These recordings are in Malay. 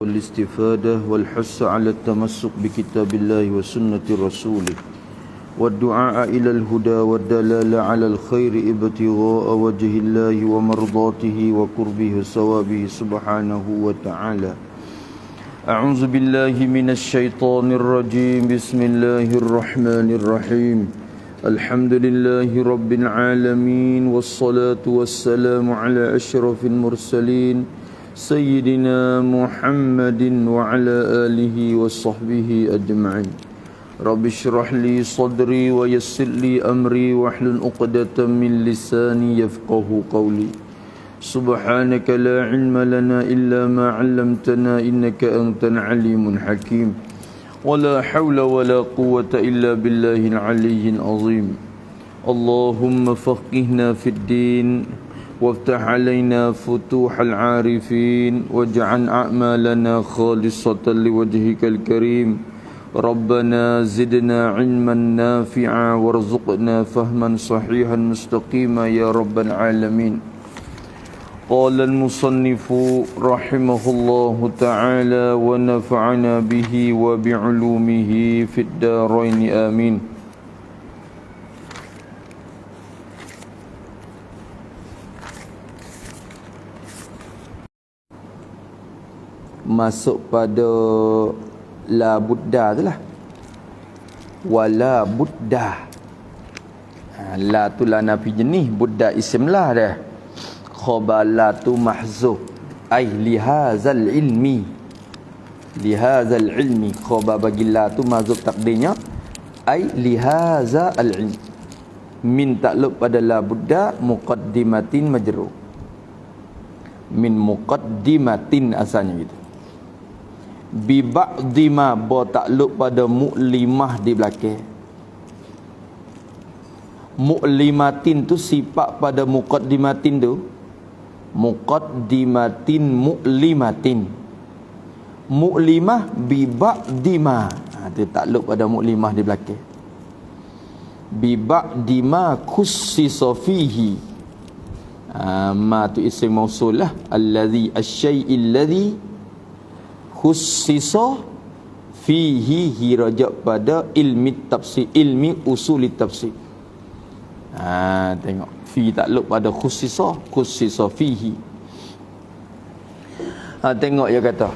والاستفادة والحث على التمسك بكتاب الله وسنة رسوله والدعاء إلى الهدى والدلالة على الخير ابتغاء وجه الله ومرضاته وقربه وثوابه سبحانه وتعالى. أعوذ بالله من الشيطان الرجيم. بسم الله الرحمن الرحيم. الحمد لله رب العالمين والصلاة والسلام على أشرف المرسلين سيدنا محمد وعلى آله وصحبه أجمعين. رب اشرح لي صدري ويسر لي أمري واحلل عقدة من لساني يفقه قولي. سبحانك لا علم لنا إلا ما علمتنا إنك أنت العليم الحكيم. ولا حول ولا قوة إلا بالله العلي العظيم. اللهم فقهنا في الدين وافتح علينا فتوح العارفين واجعل أعمالنا خالصة لوجهك الكريم. ربنا زدنا علما نافعا وارزقنا فهما صحيحا مستقيما يا رب العالمين. قال المصنف رحمه الله تعالى ونفعنا به وبعلومه في الدارين آمين. Masuk pada la buddha tu lah. Wala buddha. La tu la nafi jenis, buddha isim lah dah. Khabala tu mahzuf. Ay lihazal ilmi. Lihazal ilmi. Khabar bagi la tu mahzuf takdirnya. Ay lihazal ilmi. Min takluk pada la buddha muqaddimatin majrur. Min muqaddimatin asalnya gitu. Bi ba'di ma ba takluk pada mu'limah di belakang. Mu'limatin tu sifat pada muqaddimatin tu. Muqaddimatin mu'limatin. Mu'limah bi ba'di ma. Tu takluk pada mu'limah di belakang. Bi ba'di ma khussisa fihi. Ma tu isim mausul lah. Alladhi asyai'il ladhi khussisa fihi hirajak pada ilmi tafsir, ilmi usuli tafsir. Tengok fi takluk pada khussisa fihi. Tengok dia kata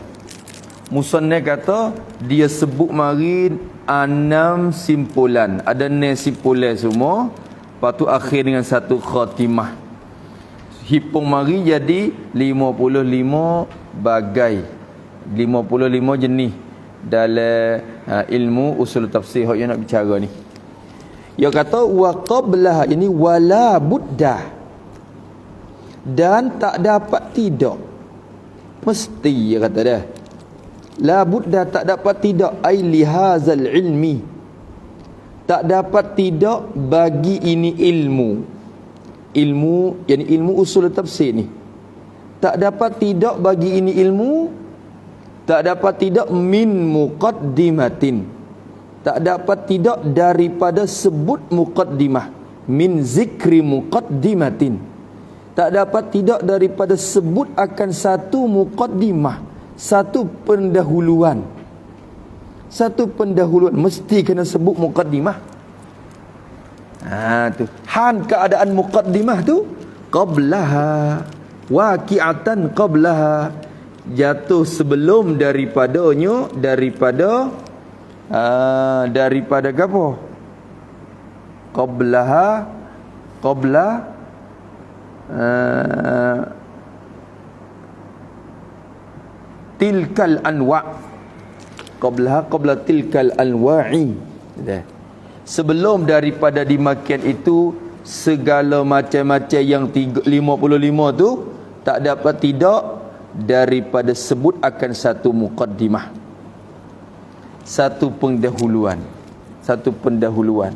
musannif kata dia sebut mari 6 simpulan. Ada 6 simpulan semua, lepas tu akhir dengan satu khatimah. Hipung mari jadi 55 bagai, 55 jenis dalam ilmu usul tafsir yang nak bicara ni. Dia kata wa qablah, ini wala buddha, dan tak dapat tidak, mesti dia kata dah. La buddha tak dapat tidak, ai lihazal ilmi, tak dapat tidak bagi ini ilmu. Ilmu yani ilmu usul tafsir ni. Tak dapat tidak bagi ini ilmu. Tak dapat tidak min muqaddimatin. Tak dapat tidak daripada sebut muqaddimah. Min zikri muqaddimatin. Tak dapat tidak daripada sebut akan satu muqaddimah, satu pendahuluan. Satu pendahuluan mesti kena sebut muqaddimah. Tu han keadaan muqaddimah tu qablaha, waqi'atan qablaha, jatuh sebelum daripadanya, daripada apa? Qablaha, qabla tilkal anwa'. Qablaha qabla tilkal anwa'i. Sebelum daripada dimakan itu segala macam-macam yang 55 tu tak dapat tidak daripada sebut akan satu muqaddimah, satu pendahuluan, satu pendahuluan.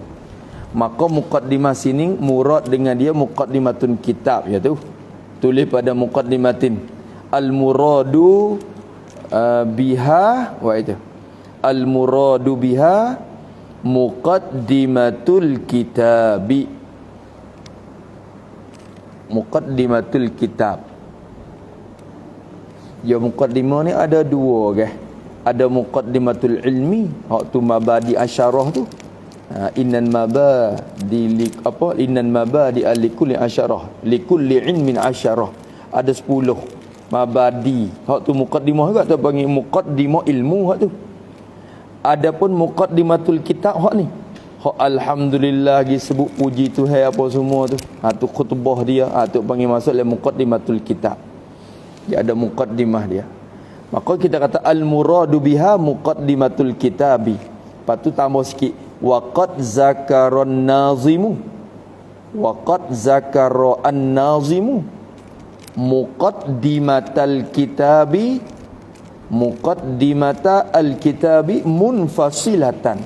Maka muqaddimah sini murad dengan dia muqaddimatun kitab, iaitu tulis pada muqaddimatin. Al muradu biha wa itu al muradu biha muqaddimatul kitabi. Muqaddimatul kitab. Ya muqaddimah ni ada dua ke. Ada muqaddimatul ilmi, hak tu mabadi asyarah tu. Innan mabadi apa? Innan mabadi likulli asyarah, likulli ilmin asyarah. Ada 10 mabadi. Hak tu muqaddimah juga tu panggil muqaddimah ilmu hak tu. Adapun muqaddimatul kitab hak ni. Hak alhamdulillah lagi sebut puji Tuhan apa semua tu. Tu khutbah dia, tu panggil masuk dalam muqaddimatul kitab. Dia ada muqaddimah dia. Maka kita kata al-muradu biha muqaddimatul kitabi. Lepas tu tambah sikit. Waqad zakaran nazimu. Waqad zakaran nazimu. Muqaddimatal kitabi. Muqaddimata al-kitabi munfasilatan.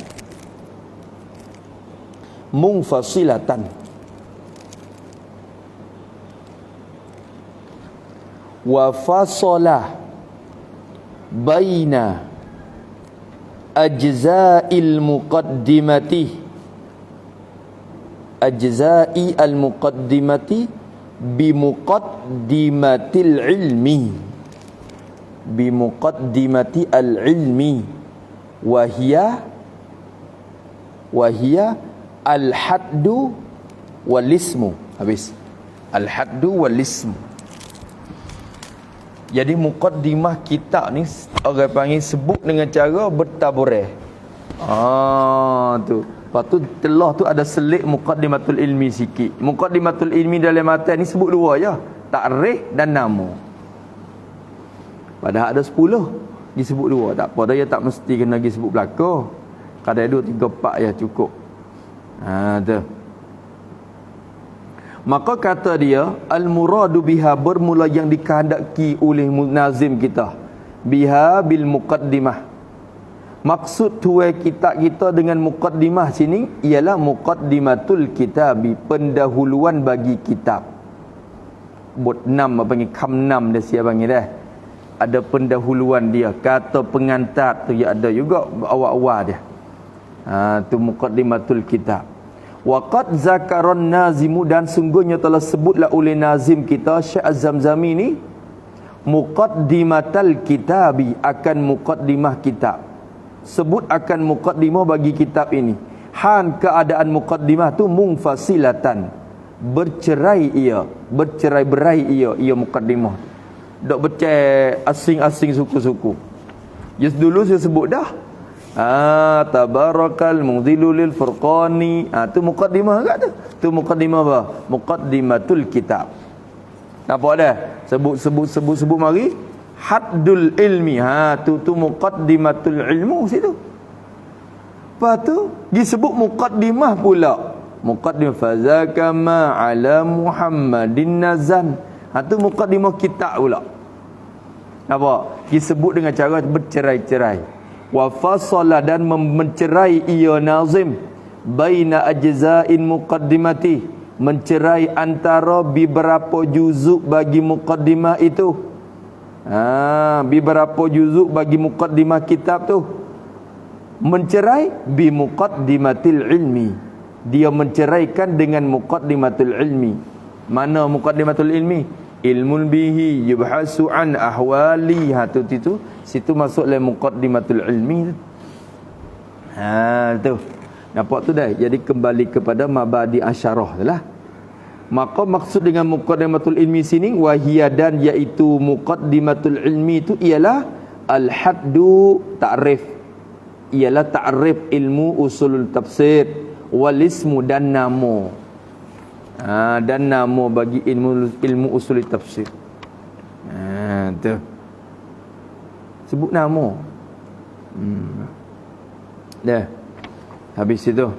Munfasilatan. Wa fasalah baina ajza'il muqaddimati ajza'i al-muqaddimati bimuqaddimatil ilmi bimuqaddimati al-ilmi wahia al-haddu wal-ismu. Habis al-haddu wal-ismu. Jadi muqaddimah kitab ni orang panggil sebut dengan cara bertabureh. Tu. Lepas tu telah tu ada selit muqaddimatul ilmi sikit. Muqaddimatul ilmi dalam matan ni sebut dua je. Ta'rif dan nama. Padahal ada 10. Disebut dua. Tak apa dah, dia tak mesti kena pergi sebut belakang. Kadang 2, 3, 4 je cukup. Tu. Maka kata dia al-muradu biha, bermula yang dikehendaki oleh nazim kita, biha bil muqaddimah. Maksud tuai kitab kita dengan muqaddimah sini ialah muqaddimatul kitabi, pendahuluan bagi kitab. Bot 6 panggil kam 6 dia siap panggil dah. Ada pendahuluan dia, kata pengantar tu ya ada juga awal-awal dia. Tu muqaddimatul kitab. Waqad zakaran nazimu, dan sungguhnya telah sebutlah oleh nazim kita Syekh Az-Zamzami ni muqaddimatal kitabi, akan muqaddimah kitab. Sebut akan muqaddimah bagi kitab ini. Han keadaan muqaddimah tu munfasilatan, bercerai ia, bercerai-berai ia muqaddimah. Dok bercerai asing-asing suku-suku. Just dulu saya sebut dah. Tabarakal mudhilu lil furqani. Tu muqaddimah kat tu. Tu muqaddimah apa? Muqaddimatul kitab. Nampak dah? Sebut mari haddul ilmi. Tu muqaddimatul ilmu situ. Lepas tu disebut muqaddimah pula. Muqaddimah fazaka ma ala Muhammadin nazan. Tu muqaddimah kitab pula. Nampak? Disebut dengan cara bercerai-cerai. Wa fasala, dan mencerai ia nazim baina ajza'in muqaddimati, mencerai antara beberapa juzuk bagi muqaddimah itu. Beberapa juzuk bagi muqaddimah kitab tu. Mencerai bi muqaddimatil ilmi, dia menceraikan dengan muqaddimatul ilmi. Mana muqaddimatul ilmi? Ilmun bihi yubhasu an ahwali. Tu situ masuk dalam muqaddimatul ilmi tu. Tu. Nampak tu dah. Jadi kembali kepada mabadi asyarah tu lah. Maka maksud dengan muqaddimatul ilmi sini wahia, dan iaitu muqaddimatul ilmi itu ialah al-haddu ta'rif. Ialah ta'rif ilmu usulul tafsir, wal ismu, dan nama. Dan nama bagi ilmu usul tafsir. Tu. Sebut nama. Dah. Habis itu.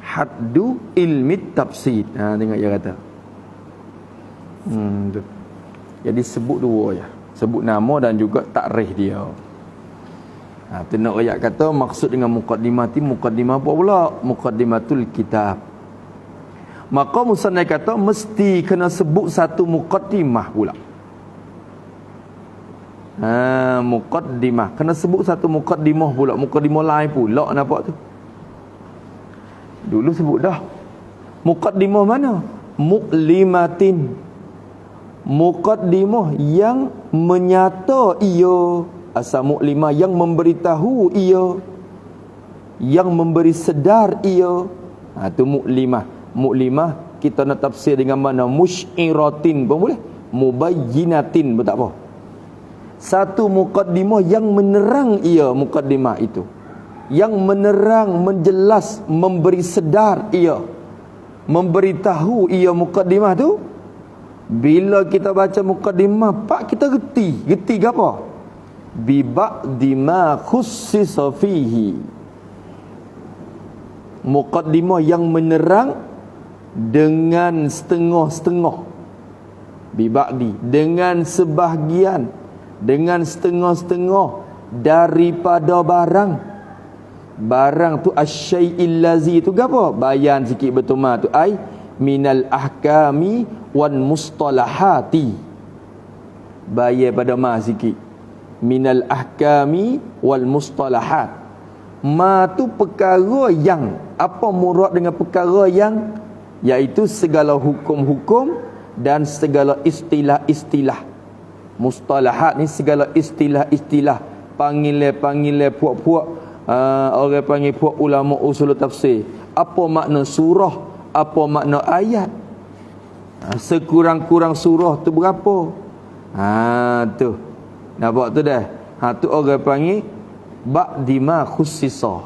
Haddu ilmi tafsir. Tengok dia kata. Tu. Jadi sebut dua je. Sebut nama dan juga takrif dia. Tu nak ayat kata maksud dengan muqaddimah ti, muqaddimah apa pula? Muqaddimatul kitab. Maka musannaf kata mesti kena sebut satu muqaddimah pula. Muqaddimah kena sebut satu muqaddimah pula, muqaddimah lain pula. Nampak tu? Dulu sebut dah Muqaddimah mana? Mu'limatin. Muqaddimah yang menyata ia. Asal mu'limah yang memberitahu ia, yang memberi sedar ia. Tu mu'limah. Mu'limah kita nak tafsir dengan mana? Musy'iratin pun boleh, mubayyinatin pun tak apa. Satu muqaddimah yang menerang ia, muqaddimah itu yang menerang, menjelas, memberi sedar ia, memberitahu ia. Muqaddimah tu bila kita baca muqaddimah, pak kita reti ke apa? Bi ba'di ma khussisa fihi. Muqaddimah yang menerang dengan setengah-setengah. Bi ba'di, dengan sebahagian, dengan setengah-setengah daripada barang tu asyai'il lazi tu gapo? Bayan sikit bertema tu ai minal ahkami wan mustalahati. Bayan pada ma sikit. Minal ahkami wal mustalahat. Ma tu perkara yang, apa murad dengan perkara yang? Iaitu segala hukum-hukum dan segala istilah-istilah. Mustalahat ni segala istilah-istilah, panggilan-panggilan puak-puak. Orang panggil puak ulama usul tafsir. Apa makna surah? Apa makna ayat? Sekurang-kurang surah tu berapa? Tu nampak tu dah. Tu orang panggil ba'di ma khussisa.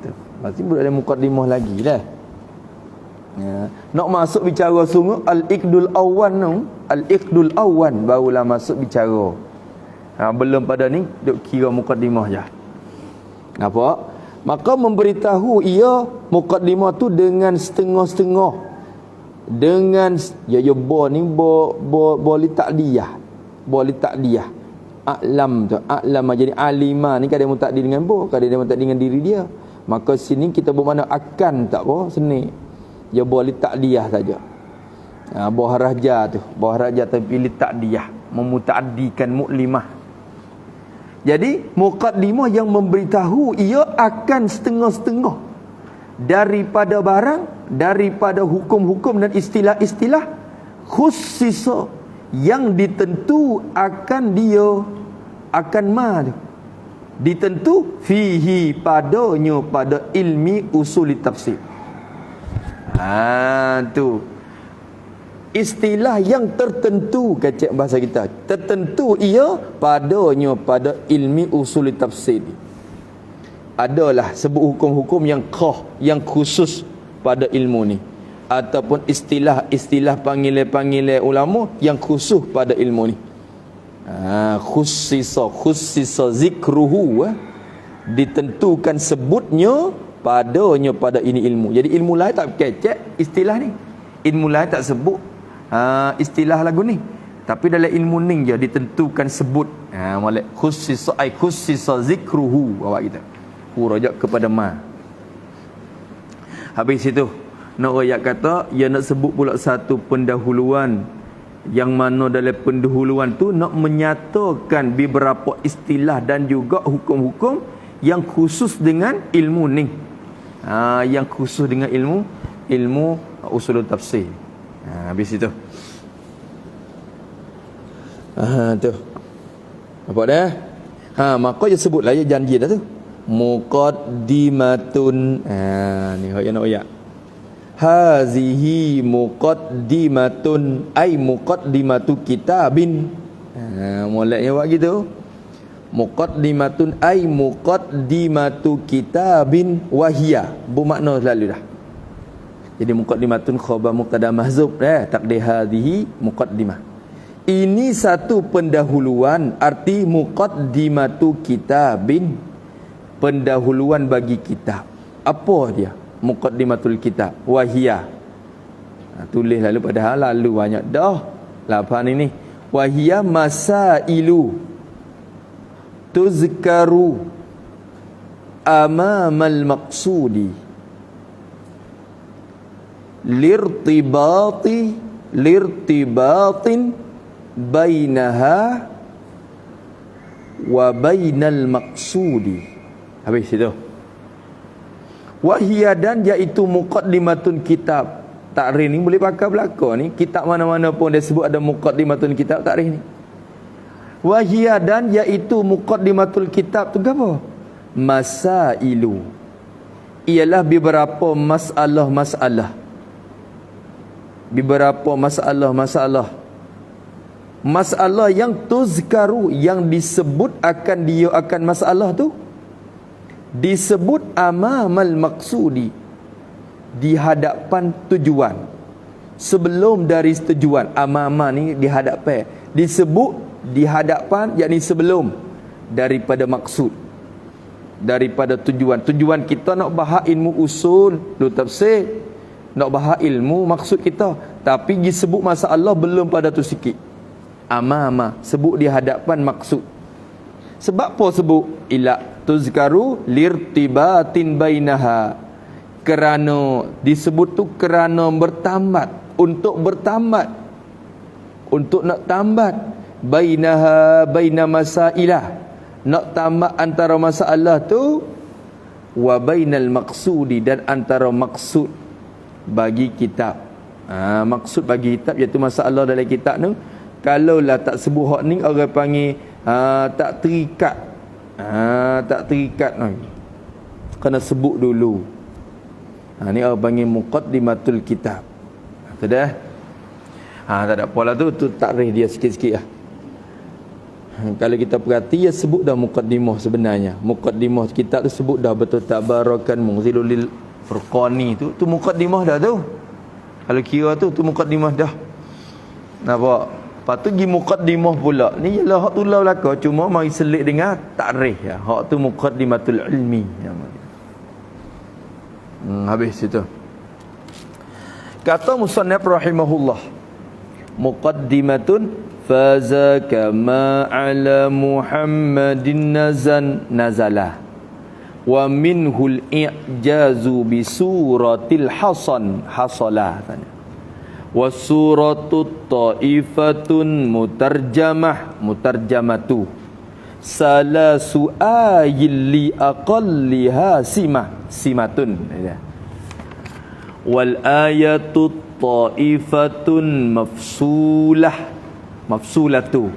Tu pasti boleh ada muqaddimah lagi dah. Nak masuk bicara sungguh al-iqdul awwan tu, al-iqdul awwan barulah masuk bicara. Belum pada ni duk kira muqaddimah je. Nampak? Maka memberitahu ia muqaddimah tu dengan setengah-setengah. Dengan bo ni bo li ta'diyah. Bo li ta'diyah. A'lam tu, a'lam jadi alima ni kadang mutaddi dengan bo, kadang mutaddi dengan diri dia. Maka sini kita bermakna akan tak apa seni. Dia boleh ta'diyah saja. Bawah raja tu, bawah raja tapi li ta'diyah, memutaddikan mu'limah. Jadi muqaddimah yang memberitahu ia akan setengah-setengah daripada barang, daripada hukum-hukum dan istilah-istilah khussisa yang ditentu akan dia, akan ma ditentu fihi padanya, pada ilmi usul tafsir. Tu istilah yang tertentu, kecek bahasa kita, tertentu ia padanya, pada ilmi usul tafsir. Adalah sebut hukum-hukum yang yang khusus pada ilmu ni, ataupun istilah-istilah panggilan-panggilan ulama yang khusus pada ilmu ni. Khussisa zikruhu, ditentukan sebutnya padanya, pada ini ilmu. Jadi ilmu lain tak kecek istilah ni, ilmu lain tak sebut istilah lagu ni, tapi dalam ilmu ni je ditentukan sebut. Molek khussisa zikruhu, awak kita rujuk kepada ma. Habis itu nak ayat kata ia nak sebut pula satu pendahuluan, yang mana dalam pendahuluan tu nak menyatakan beberapa istilah dan juga hukum-hukum yang khusus dengan ilmu ni. Yang khusus dengan ilmu usul tafsir. Habis itu. Tu. Nampak dah? Maka dia sebutlah dia janji dah tu. Muqaddimatun. Ni hak yang nak ayat. Hazihi muqaddimatun, ai muqaddimatu kitabin. Moleknya buat gitu. Muqaddimatun ai muqaddimatu kitabin wahia. Bermakna selalu dah. Jadi muqaddimatun khabar mubtada mahzuf dah, takdir hadhihi muqaddimah. Ini satu pendahuluan, arti muqaddimatu kitabin, pendahuluan bagi kitab. Apa dia? Muqaddimatul kitab wahia. Tulis lalu padahal lalu banyak dah. Lapan ini wahia masailu tuzkaru amamal maqsudi lirtibatin bainaha wa bainal maqsudi. Habis itu Wahia dan iaitu muqaddimatun kitab. Takrif ni boleh pakai belaka ni. Kitab mana-mana pun dia sebut ada muqaddimatun kitab takrif ni. Wahia dan iaitu muqaddimatul kitab tu apa? Masailu. Ialah beberapa masalah-masalah. Beberapa masalah-masalah. Masalah yang tuzkaru, yang disebut akan dia akan masalah tu, disebut amamal maqsudi, di hadapan tujuan, sebelum dari tujuan. Amama ni di hadapan, disebut di hadapan, yakni sebelum daripada maksud, daripada tujuan. Tujuan kita nak bahas ilmu usul, lu tafsir, nak bahas ilmu maksud kita, tapi disebut masalah belum pada tu sikit. Amama, sebut di hadapan maksud. Sebab apa sebut? Ila tuzkaru lirtibatin bainaha. Kerana disebut tu kerana bertambat, untuk bertambat, untuk nak tambat bainaha baina masailah, nak tambat antara masalah tu wa bainal maqsudi, dan antara maksud bagi kitab. Maksud bagi kitab iaitu masalah dalam kitab tu. Kalaulah tak sebut hak ni, orang panggil tak terikat. Tak terikat lagi. Kena sebut dulu. Ni orang panggil muqaddimatul kitab. Tu dah. Tak ada apalah tu takrif dia sikit-sikit lah. Kalau kita perhati, dia sebut dah muqaddimah sebenarnya. Muqaddimah kitab tu sebut dah betul, tabarakan muzilul furqani tu muqaddimah dah tu. Kalau kira tu muqaddimah dah. Nampak? Lepas tu pergi muqaddimah pula. Ni ialah hak tulau belaka, cuma mari selit dengan takrif ya. Hak tu muqaddimatul ilmi. Habis situ. Kata musannif rahimahullah, muqaddimatun fazaka ma ala Muhammadin nazala wa minhul i'jazu bi suratil hasan hasala. Wasuratu ta'ifatun mutarjamatu salasu ayil li aqalliha simatun. Wal ayatu ta'ifatun mafsulatu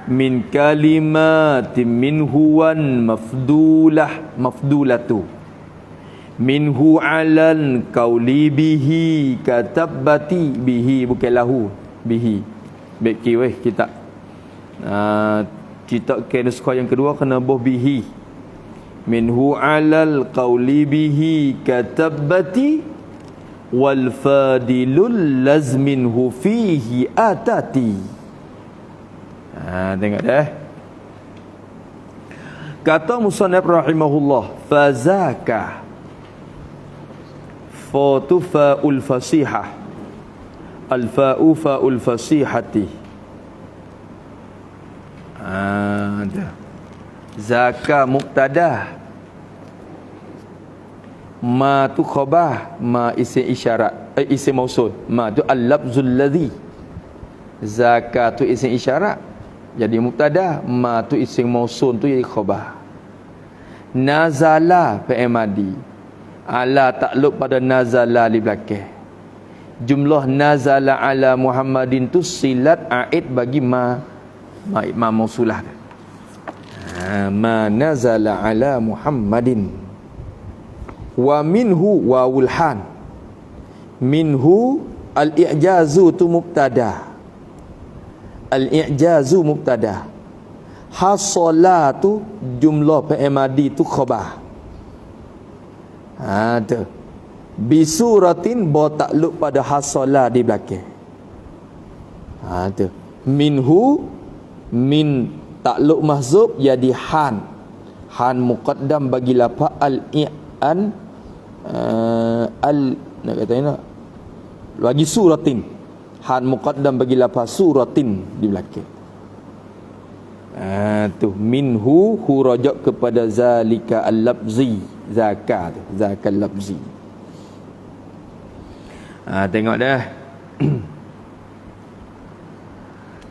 min kalimatin minhu wan mafdulatu minhu alan qauli bihi katabati bihi, bukan lahu, bihi beki weh kita kita ke nuskah yang kedua kena boh bihi. Minhu alal qauli bihi katabati wal fadilul lazminhu fihi atati. Tengok dah. Kata musannif rahimahullah, fazaka fa'u fa'ul fasihah, al-fa'u fa'ul fasihati. Zaka mubtada, ma tu khabar, ma isim isyarat, isim mausul, ma tu al-lafzul ladzi. Zaka tu isim isyarat jadi mubtada, ma tu isim mausul tu jadi khabar. Nazala fi'il madi, ala takluk pada nazala di belakang. Jumlah nazala ala Muhammadin tu silat aid bagi ma mausulah. Ma nazala ala Muhammadin. Wa minhu wawul han, minhu al-i'jazu tu mubtada, al-i'jazu mubtada, hasalatu jumlah fi'il madi tu khabar. Tu bisuratin bo takluk pada hasala di belakang. Tu minhu, min takluk mahzub jadi han muqaddam bagi lafaz al-i'an nak kata nak bagi suratin, han muqaddam bagi lafaz suratin di belakang. Tu minhu hu rajak kepada zalika al-lafzi, zakat al-lafzi. Tengok dah.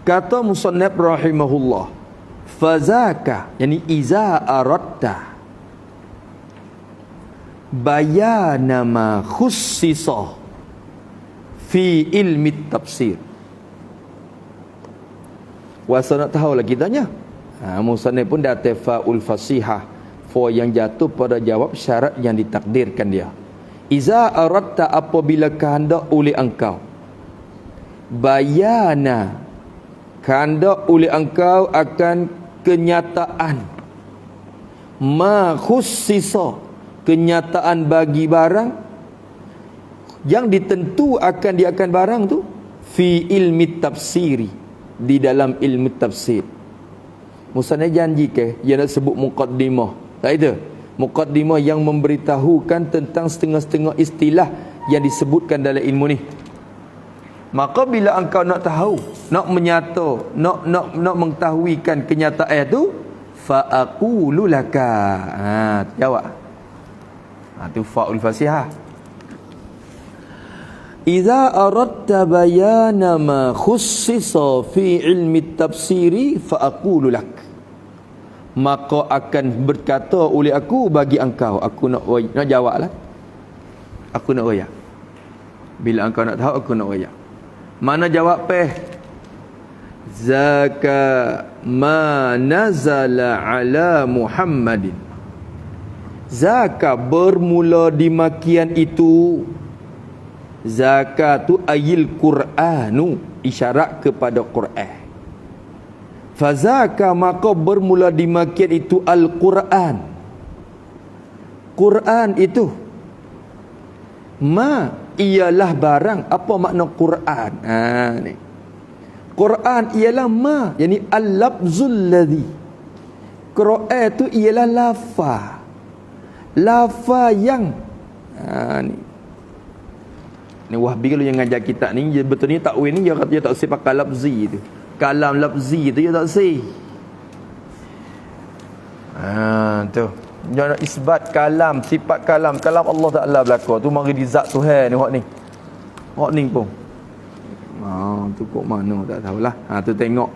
Kata musannif rahimahullah, fazaka yani iza aratta bayana ma khussisa fi ilmi tafsir. Wasa nak tahu lagi tanya. Musannif pun dah tafa'ul fasihah for yang jatuh pada jawab syarat yang ditakdirkan dia. Iza aradta, apabila kehendak oleh engkau, bayana, kehendak oleh engkau akan kenyataan, ma khussisa, kenyataan bagi barang yang ditentu akan diakan barang tu, fi ilmi tafsiri, di dalam ilmu tafsir. Musannif janji ke dia nak sebut muqaddimah, tak itu? Muqaddimah yang memberitahukan tentang setengah-setengah istilah yang disebutkan dalam ilmu ni. Maka bila engkau nak tahu, nak menyata, nak mengetahuikan kenyataan itu, fa aqulu laka. Jawab. Tu fa'ul fasihah. Idza aradta bayana ma khussisa fi ilmi tafsiri fa aqulu lak. Maka akan berkata oleh aku bagi engkau. Aku nak jawablah. Aku nak royak. Bila engkau nak tahu, aku nak royak. Mana jawab peh? Zaka ma nazala ala Muhammadin. Zaka bermula di makian itu. Zakatu ayil Qur'anu, isyarat kepada Quran. Fazaka, maka bermula di makian itu Al-Quran. Quran itu ma ialah barang. Apa makna Quran? Ni. Quran ialah ma, yakni al-lafzul ladzi. Quran itu ialah lafaz. Lafaz yang ni Wahbi kalau yang ngajar kitab ni, betul ni takwil ni dia kata dia tak sifat pakai lafzi tu. Kalam lafzi tu dia tak sih. Tu. Dia nak isbat kalam, sifat kalam Allah Taala belaka. Tu mari di zat Tuhan ni hak ni. Hak ni pun. Tu kok mana tak tahulah. Tu tengok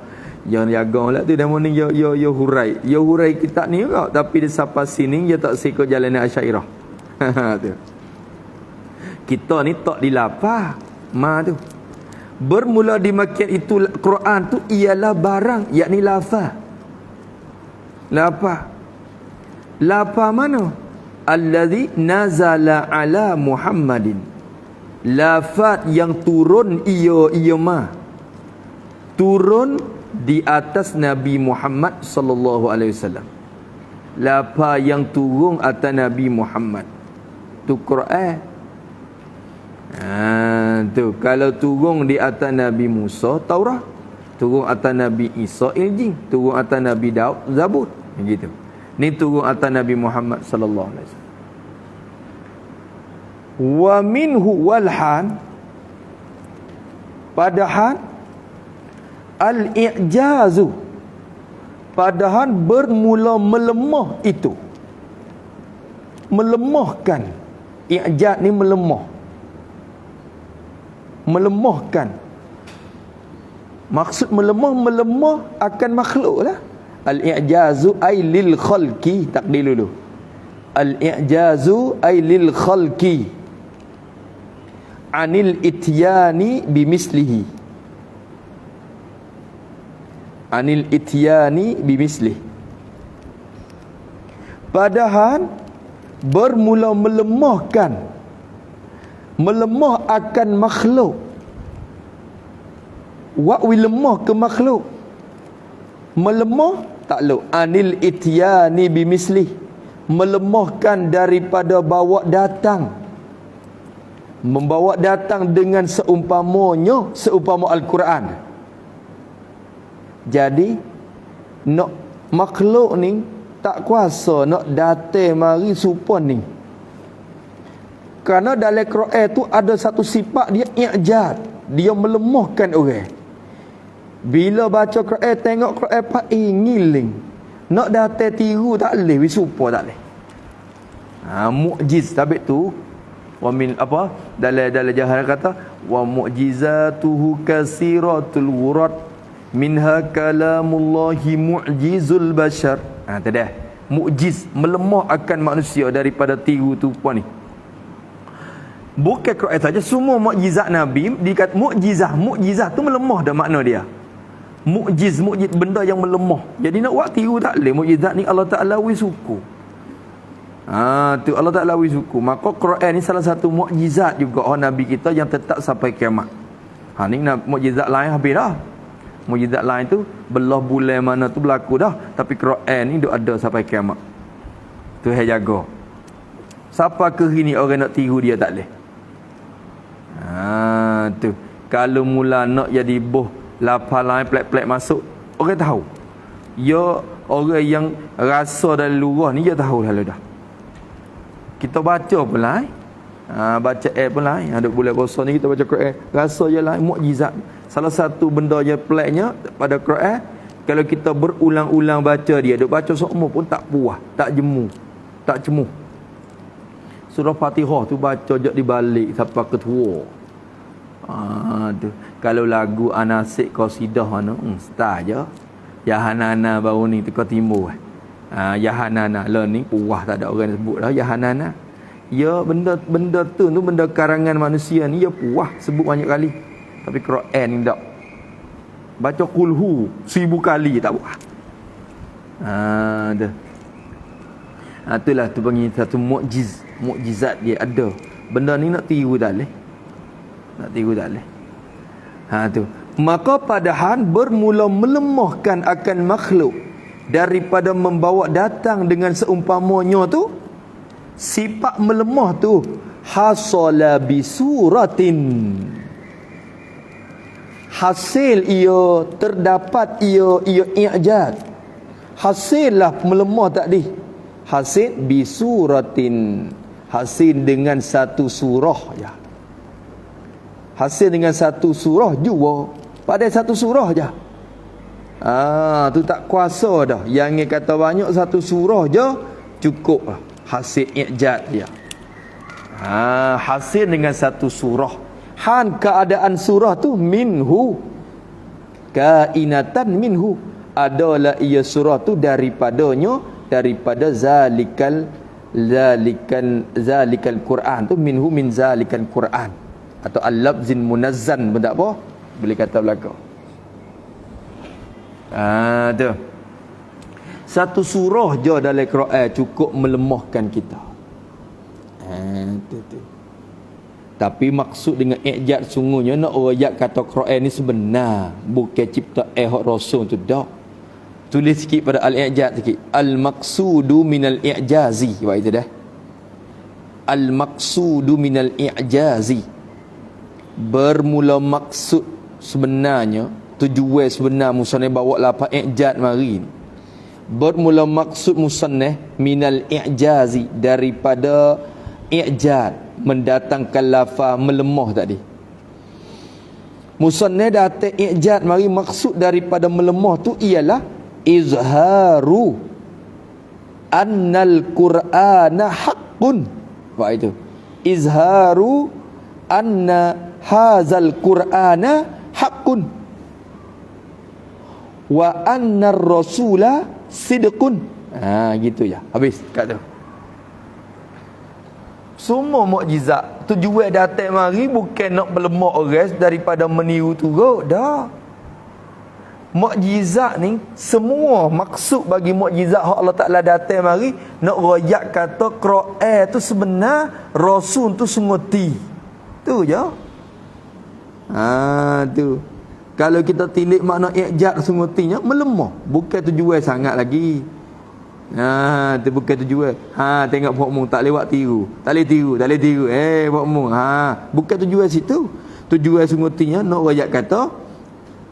yang jaga lah tu demo ni yo hurai. Yo hurai kitab ni juga, tapi dia sampai sini dia tak sikut jalan Asy'ariyah. Tu. Kita ni tak dilapah ma tu. Bermula di makian itu Quran tu ialah barang, yakni lafaz. Lafaz mana? Allazi nazala ala Muhammadin. Lafaz yang turun ia ma. Turun di atas Nabi Muhammad sallallahu alaihi wasallam. Lafaz yang turun atas Nabi Muhammad. Tu Quran. Tu kalau turun di atas Nabi Musa Taurat, turun atas Nabi Isa Injil, turun atas Nabi Daud Zabur, begitu. Ni turun atas Nabi Muhammad sallallahu alaihi wasallam. Wa minhu walhan, padahal al-i'jazu, padahal bermula melemah itu, melemahkan. I'jaz ni melemahkan. Maksud melemah akan makhluk lah. Al-i'jazu ay lil khalqi, takdir dulu. Al-i'jazu ay lil khalqi anil ityani bimislihi. Anil ityani bimislihi. Padahal bermula melemah akan makhluk. Wa lemah ke makhluk. Melemah takluk anil ityani bimisli, melemahkan daripada bawa datang, membawa datang dengan seumpamanya, seumpama Al-Quran. Jadi nak makhluk ni tak kuasa nak datang mari supon ni. Kerana dalam Quran tu ada satu sifat dia i'jaz, dia melemahkan orang. Bila baca Quran, tengok Quran pak ngiling. Nak datang tiru tak leh, wisupa tak leh. Mukjiz tabik tu. Wa min apa? Dalam jahan kata wa mu'jizatuhu kasiratul wurad minha kalamullahi mu'jizul bashar. Tadah. Mukjiz, melemah akan manusia daripada tiru tu puan ni. Bukan Quran saja, semua mukjizat Nabi dikata mukjizah tu melemah dah makna dia. Mukjiz benda yang melemah. Jadi nak buat tiru tak boleh. Mukjizat ni Allah Taala wi suku. Tu Allah Taala wi suku. Maka Quran ni salah satu mukjizat juga Nabi kita yang tetap sampai kiamat. Ni mukjizat lain habis dah. Mukjizat lain tu belah bulan mana tu berlaku dah, tapi Quran ni duk ada sampai kiamat. Tu hai jaga. Siapa ke ni orang nak tiru dia tak boleh. Tu. Kalau mula nak jadi boh lapar lain plek-plek masuk, orang tahu. Ya orang yang rasa dari luar ni dia tahu dah. Kita baca pun lain. Baca pun lain. Ada bulan puasa ni kita baca Quran, rasa je lain, mukjizat. Salah satu benda yang peliknya pada Quran, kalau kita berulang-ulang baca dia, duk baca seumur pun tak puas, tak jemu, tak cemu. Surah Fatihah tu baca je dibalik sampai ketua. Tu. Kalau lagu anasik qasidah mana, start je. Yahanana baru ni teka timur. Yahanana lah ni puas tak ada orang sebut dah Yahanana. Ya benda tu benda karangan manusia ni ya puas sebut banyak kali. Tapi Quran ni tak. Baca kulhu 1000 kali tak puas. Dah. Itulah tu panggil satu mukjizat dia ada. Benda ni nak tiru dah leh. Nak tiru dah leh. Tu. Maka padahal bermula melemahkan akan makhluk daripada membawa datang dengan seumpamanya tu, sifat melemah tu hasala bisuratin, hasil ia terdapat ia i'jaz. Hasillah melemah tadi. Hasil bisuratin, hasil dengan satu surah ya. Hasil dengan satu surah jua. Pada satu surah je. Tu tak kuasa dah. Yang kata banyak satu surah je cukup lah. Hasil i'jaz dia. Hasil dengan satu surah. Keadaan surah tu minhu, kainatan minhu, adalah ia surah tu daripada zalikal Quran tu, minhu min zalikal Quran, atau al-lafzin munazzan pun tak apa, boleh kata belakang. Tu. Satu surah je dalam Quran cukup melemahkan kita. Tu. Tapi maksud dengan i'jaz sungguhnya nak royak kata Quran ni sebenar, bukan cipta hak rasul tu dak. Tulis sikit pada al-i'jaz sikit. Al-maqsudu minal i'jazi. Buat itu dah. Al-maqsudu minal i'jazi. Bermula maksud sebenarnya, tujuan sebenar musannaf bawa lapan i'jaz mari ni. Bermula maksud musannaf minal i'jazi, daripada i'jaz, mendatangkan lafaz melemah tadi. Musannaf datang i'jaz mari, maksud daripada melemah tu ialah izharu annal Qur'ana haqqun. Apa itu? Izharu anna hazal Qur'ana haqqun wa anna rasula sidqun. Gitu ya. Habis kat tu. Semua mukjizat tujuan datang mari bukan nak melemah orang daripada meniru turut dah. Mukjizat ni semua maksud bagi mukjizat hak Allah Taala datang mari nak royak kata Quran tu sebenar, rasul tu semoti. Tu je. Tu. Kalau kita tilik makna i'jaz semotinya melemah, bukan tujuan sangat lagi. Tu bukan tujuan. Tengok pokmu tak lewat tiru. Tak boleh tiru. Pokmu. Bukan tujuan situ. Tujuan semotinya nak royak kata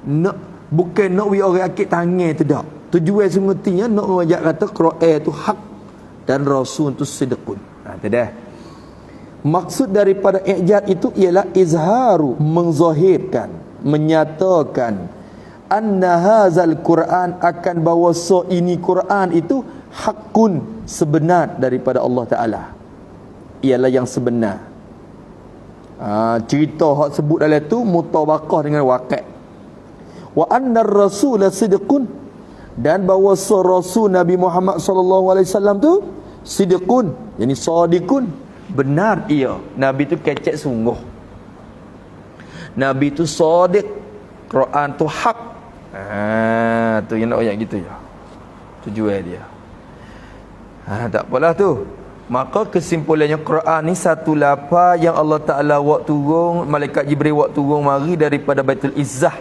nak, bukan nak wi orang akik tangan tu dak. Tujuan semestinya nak royak kata Quran tu hak dan rasul tu sidqun. Tu dah. Maksud daripada i'jaz itu ialah izharu, menzahirkan, menyatakan anna hazal Quran, akan bahawa ini Quran itu hakun, sebenar daripada Allah Taala. Ialah yang sebenar. Cerita hak sebut dalam tu mutabaqah dengan waqi'. Wa annar rasula sidqun, Dan bahawa Rasul Nabi Muhammad sallallahu alaihi wasallam tu sidqun, yani sadiqun, benar ia. Nabi tu kecek sungguh. Nabi tu sadiq. Quran tu hak. Tu yang nak ayat gitu ya. Tu jual dia. Tak apalah tu. Maka kesimpulannya Quran ni satu lafaz yang Allah Taala buat turun, malaikat Jibril buat turun mari daripada Baitul Izzah.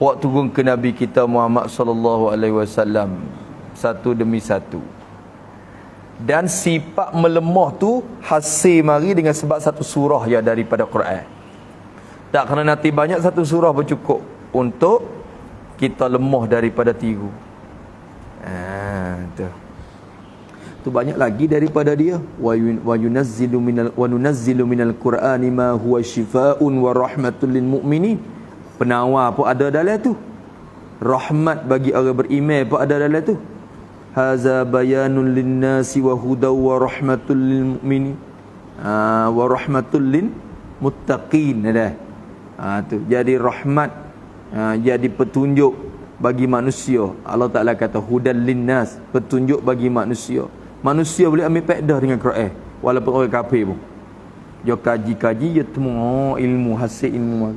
Buat turun ke Nabi kita Muhammad sallallahu alaihi wasallam satu demi satu. Dan sifat melemah tu hasil mari dengan sebab satu surah ya daripada Quran. Tak kena nanti banyak, satu surah pun cukup untuk kita lemah daripada tiru. Tu banyak lagi daripada dia. Wa nunazzilu minal Qur'ani ma huwa shifaa'un wa rahmatul lil mu'minin. Penawar pun ada dalam tu. Rahmat bagi orang beriman pun ada dalam tu. Haza bayanun linnasi wa hudaw wa rahmatul lil mu'minin. Wa rahmatul lil muttaqin dah. Tu jadi rahmat, jadi petunjuk bagi manusia. Allah Taala kata hudal linnas, petunjuk bagi manusia. Manusia boleh ambil faedah dengan Quran walaupun orang kafir pun. Dia kaji-kaji, dia temu ilmu, hasil ilmu.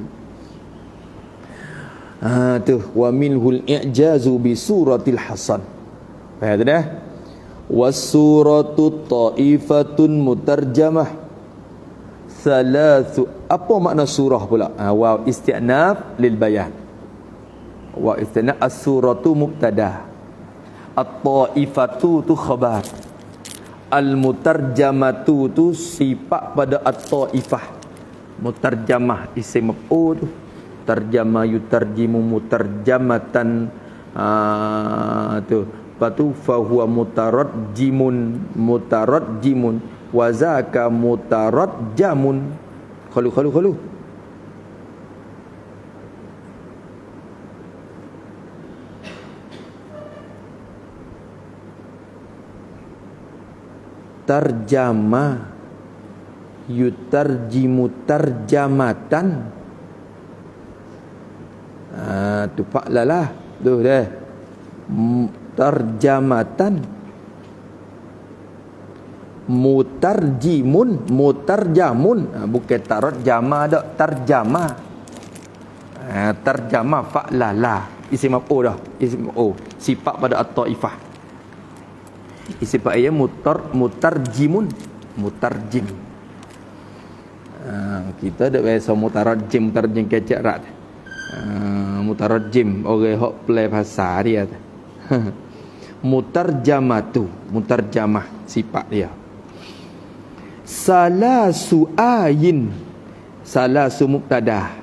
Tu wa minhul i'jazu bi suratil hasan. Faham dah? Was suratu ta'ifatun mutarjamah. Salasu. Apa makna surah pula? Wa isti'naf lil bayan. Wa isti'naf as-suratu mubtada. At-ta'ifatu tu khabar. Al-mutarjamatu tu sifat pada at-ta'ifah. Mutarjamah isim maf'ul tu. Tarjama yutarjimu mutarjamatan. Tu. Lepas tu fahuwa mutarajjimun wa zaka mutarajjamun. Khalu. Tarjama yutarjimu tarjamatan. Tu fa'lalah tu dah. Tarjamatan mutarjamun, bukan tarjama dak, tarjama. Tarjama fa'lalah isim maf'ul dah, isim maf'ul sifat pada at-taifah. Isim fa'il mutarjim. Kita dak biasa mutarajim kecek rat. Mutarajim orang hok play bahasa dia. Mutarjamatu, mutarjamah sifat dia. Salasu ayin, salasu mubtada,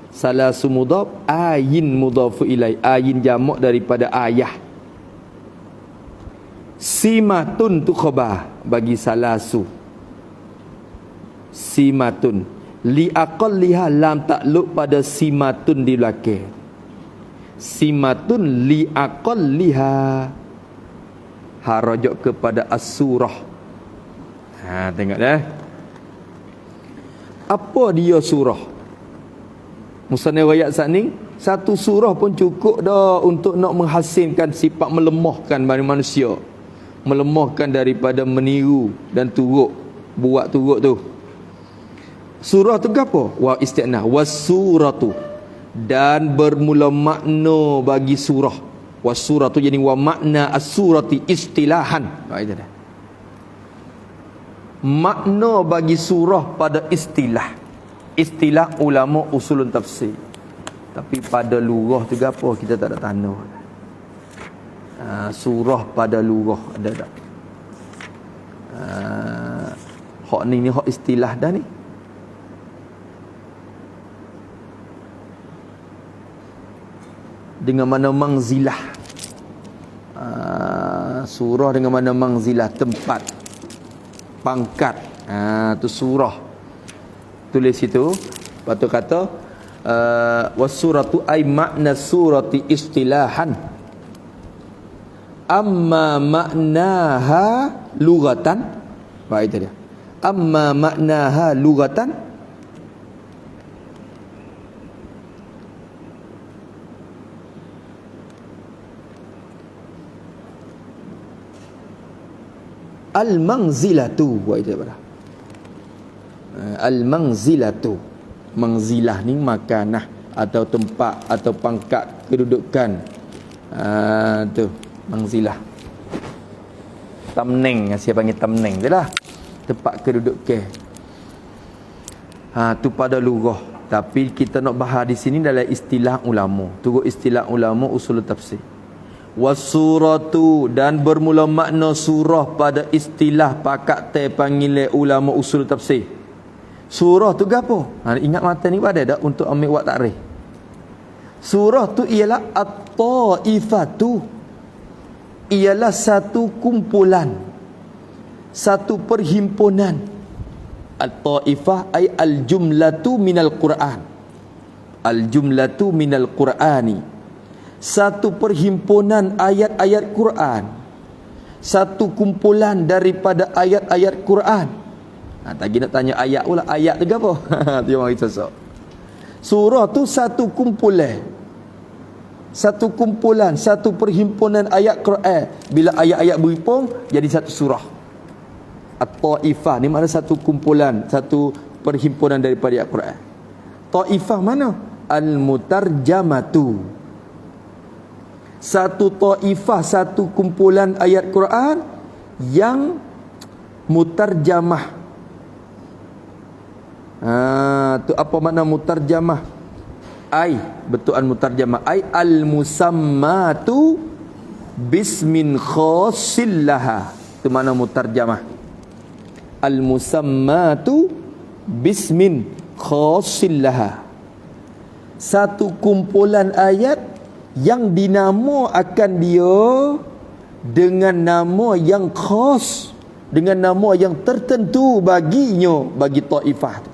salasu mudhaf, ayin mudhafu ilai, ayin jamak daripada ayah. Simatun tu khabar bagi salasu. Simatun li aqalliha lam takluk pada simatun di belakang. Simatun li aqalliha, harajuk kepada as-surah. Tengok dah. Apa dia surah? Musannif riwayat sani, satu surah pun cukup dah untuk nak menghasilkan sifat melemahkan bagi manusia. Melemahkan daripada meniru dan turut, buat turut tu. Surah tu apa? Wa isti'nah was suratu, dan bermula makna bagi surah. Was suratu jadi wa makna as-surati istilahan. Itu dah. Makna bagi surah pada istilah. Istilah ulama usulun tafsir. Tapi pada lurah tu apa kita tak ada tanda. Surah pada lurah ada tak? Hak ni hak istilah dah ni. Dengan mana mangzilah. Surah dengan mana mangzilah, tempat, pangkat. Tu surah. Tulis situ. Lepas tu kata wasuratu ay makna surati istilahan. Amma maknaha lughatan. Baik itu dia. Amma maknaha lughatan, Al-manzilatu. Buat itu pada. Al-manzilatu. Manzilah ni makanah atau tempat atau pangkat kedudukan. Tu manzilah. Tamneng, siapa panggil tamneng tu lah. Tempat kedudukan. Tu pada lugah. Tapi kita nak bahas di sini dalam istilah ulama. Turut istilah ulama usul tafsir. Wasuratu, dan bermula makna surah pada istilah pakat panggil ulama usul tafsir. Surah tu gapo? Ingat mata ni pada tak untuk ambil buat takrif. Surah tu ialah at-taifatu. Ialah satu kumpulan, satu perhimpunan. At-taifah ay al-jumlatu minal Quran. Al-jumlatu minal Qurani. Satu perhimpunan ayat-ayat Quran. Satu kumpulan daripada ayat-ayat Quran. Tadi nak tanya ayat pula. Ayat tu apa? Tu yang mari sosok. Surah tu satu kumpulan. Satu kumpulan, satu perhimpunan ayat Quran. Bila ayat-ayat berhimpun, jadi satu surah. At-taifah ni mana satu kumpulan, satu perhimpunan daripada ayat Quran. Taifah mana? Al-mutarjamatu. Satu taifah, satu kumpulan ayat Quran yang mutarjamah. Tu apa makna mutarjamah? Ai, betulan mutarjamah. Ai al-musammatu bismin khassil laha. Tu makna mutarjamah. Al-musammatu bismin khassil laha. Satu kumpulan ayat yang dinamo akan dia dengan nama yang khas, dengan nama yang tertentu baginya, bagi taifah tu.